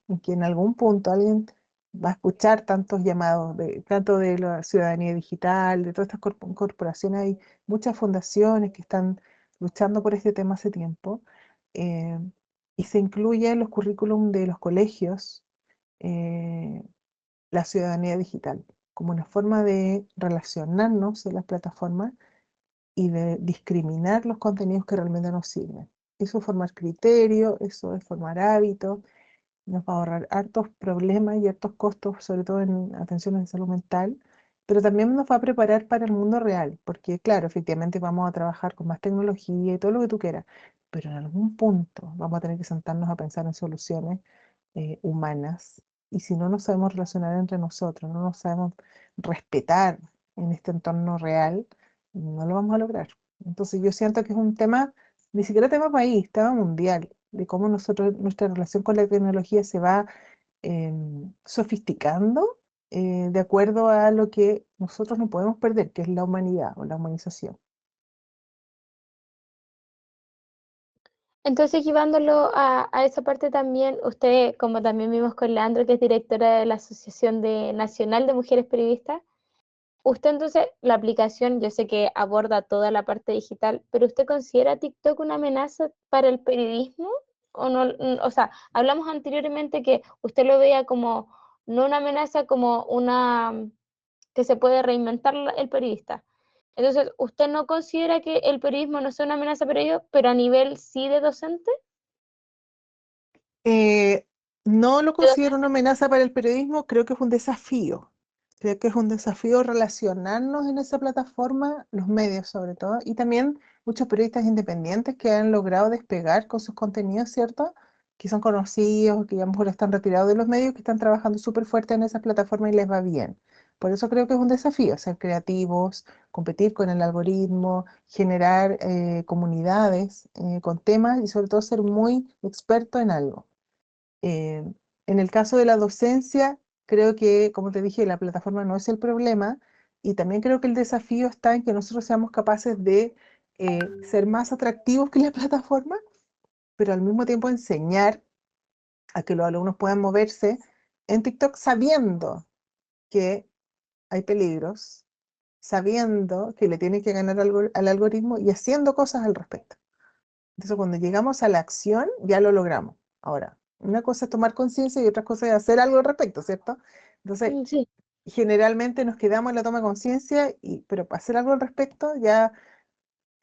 en que en algún punto alguien va a escuchar tantos llamados, tanto de la ciudadanía digital, de todas estas corporaciones. Hay muchas fundaciones que están luchando por este tema hace tiempo, em, y se incluye en los currículum de los colegios eh, la ciudadanía digital como una forma de relacionarnos en las plataformas y de discriminar los contenidos que realmente nos sirven. Eso es formar criterio, eso es formar hábitos, nos va a ahorrar hartos problemas y hartos costos, sobre todo en atención de salud mental, pero también nos va a preparar para el mundo real, porque claro, efectivamente vamos a trabajar con más tecnología y todo lo que tú quieras, pero en algún punto vamos a tener que sentarnos a pensar en soluciones humanas. Y si no nos sabemos relacionar entre nosotros, no nos sabemos respetar en este entorno real, no lo vamos a lograr. Entonces yo siento que es un tema, ni siquiera tema país, tema mundial, de cómo nosotros, nuestra relación con la tecnología se va sofisticando de acuerdo a lo que nosotros no podemos perder, que es la humanidad o la humanización. Entonces, llevándolo a esa parte también, usted, como también vimos con Leandro, que es directora de la Asociación Nacional de Mujeres Periodistas, usted entonces, la aplicación, yo sé que aborda toda la parte digital, pero ¿usted considera TikTok una amenaza para el periodismo? O no, o sea, hablamos anteriormente que usted lo veía como no una amenaza, como una que se puede reinventar el periodista. Entonces, ¿usted no considera que el periodismo no sea una amenaza para ellos, pero a nivel sí de docente? Eh, no lo ¿De considero una amenaza para el periodismo, creo que es un desafío. Creo que es un desafío relacionarnos en esa plataforma, los medios sobre todo, y también muchos periodistas independientes que han logrado despegar con sus contenidos, ¿cierto? Que son conocidos, que ya a lo mejor están retirados de los medios, que están trabajando súper fuerte en esas plataformas y les va bien. Por eso creo que es un desafío ser creativos, competir con el algoritmo, generar comunidades con temas y sobre todo ser muy experto en algo. Eh, en el caso de la docencia, creo que, como te dije, la plataforma no es el problema y también creo que el desafío está en que nosotros seamos capaces de ser más atractivos que la plataforma, pero al mismo tiempo enseñar a que los alumnos puedan moverse en TikTok sabiendo que hay peligros, sabiendo que le tienen que ganar al algoritmo y haciendo cosas al respecto. Entonces, cuando llegamos a la acción, ya lo logramos. Ahora, una cosa es tomar conciencia y otra cosa es hacer algo al respecto, ¿cierto? Entonces, Sí. generalmente nos quedamos en la toma de conciencia, pero para hacer algo al respecto ya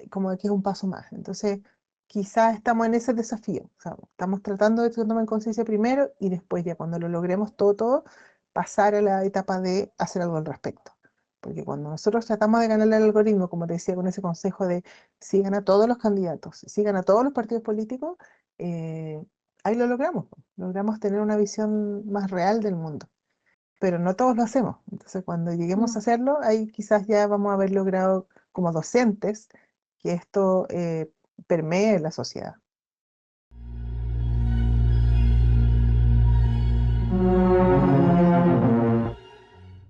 como que es un paso más. Entonces, quizás estamos en ese desafío. O sea, estamos tratando de tomar conciencia primero y después ya cuando lo logremos todo, pasar a la etapa de hacer algo al respecto. Porque cuando nosotros tratamos de ganar el algoritmo, como te decía con ese consejo de sigan a todos los candidatos, sigan a todos los partidos políticos, eh, ahí lo logramos. Logramos tener una visión más real del mundo, pero no todos lo hacemos. Entonces, cuando lleguemos a Mm. hacerlo, ahí quizás ya vamos a haber logrado como docentes que esto permee la sociedad.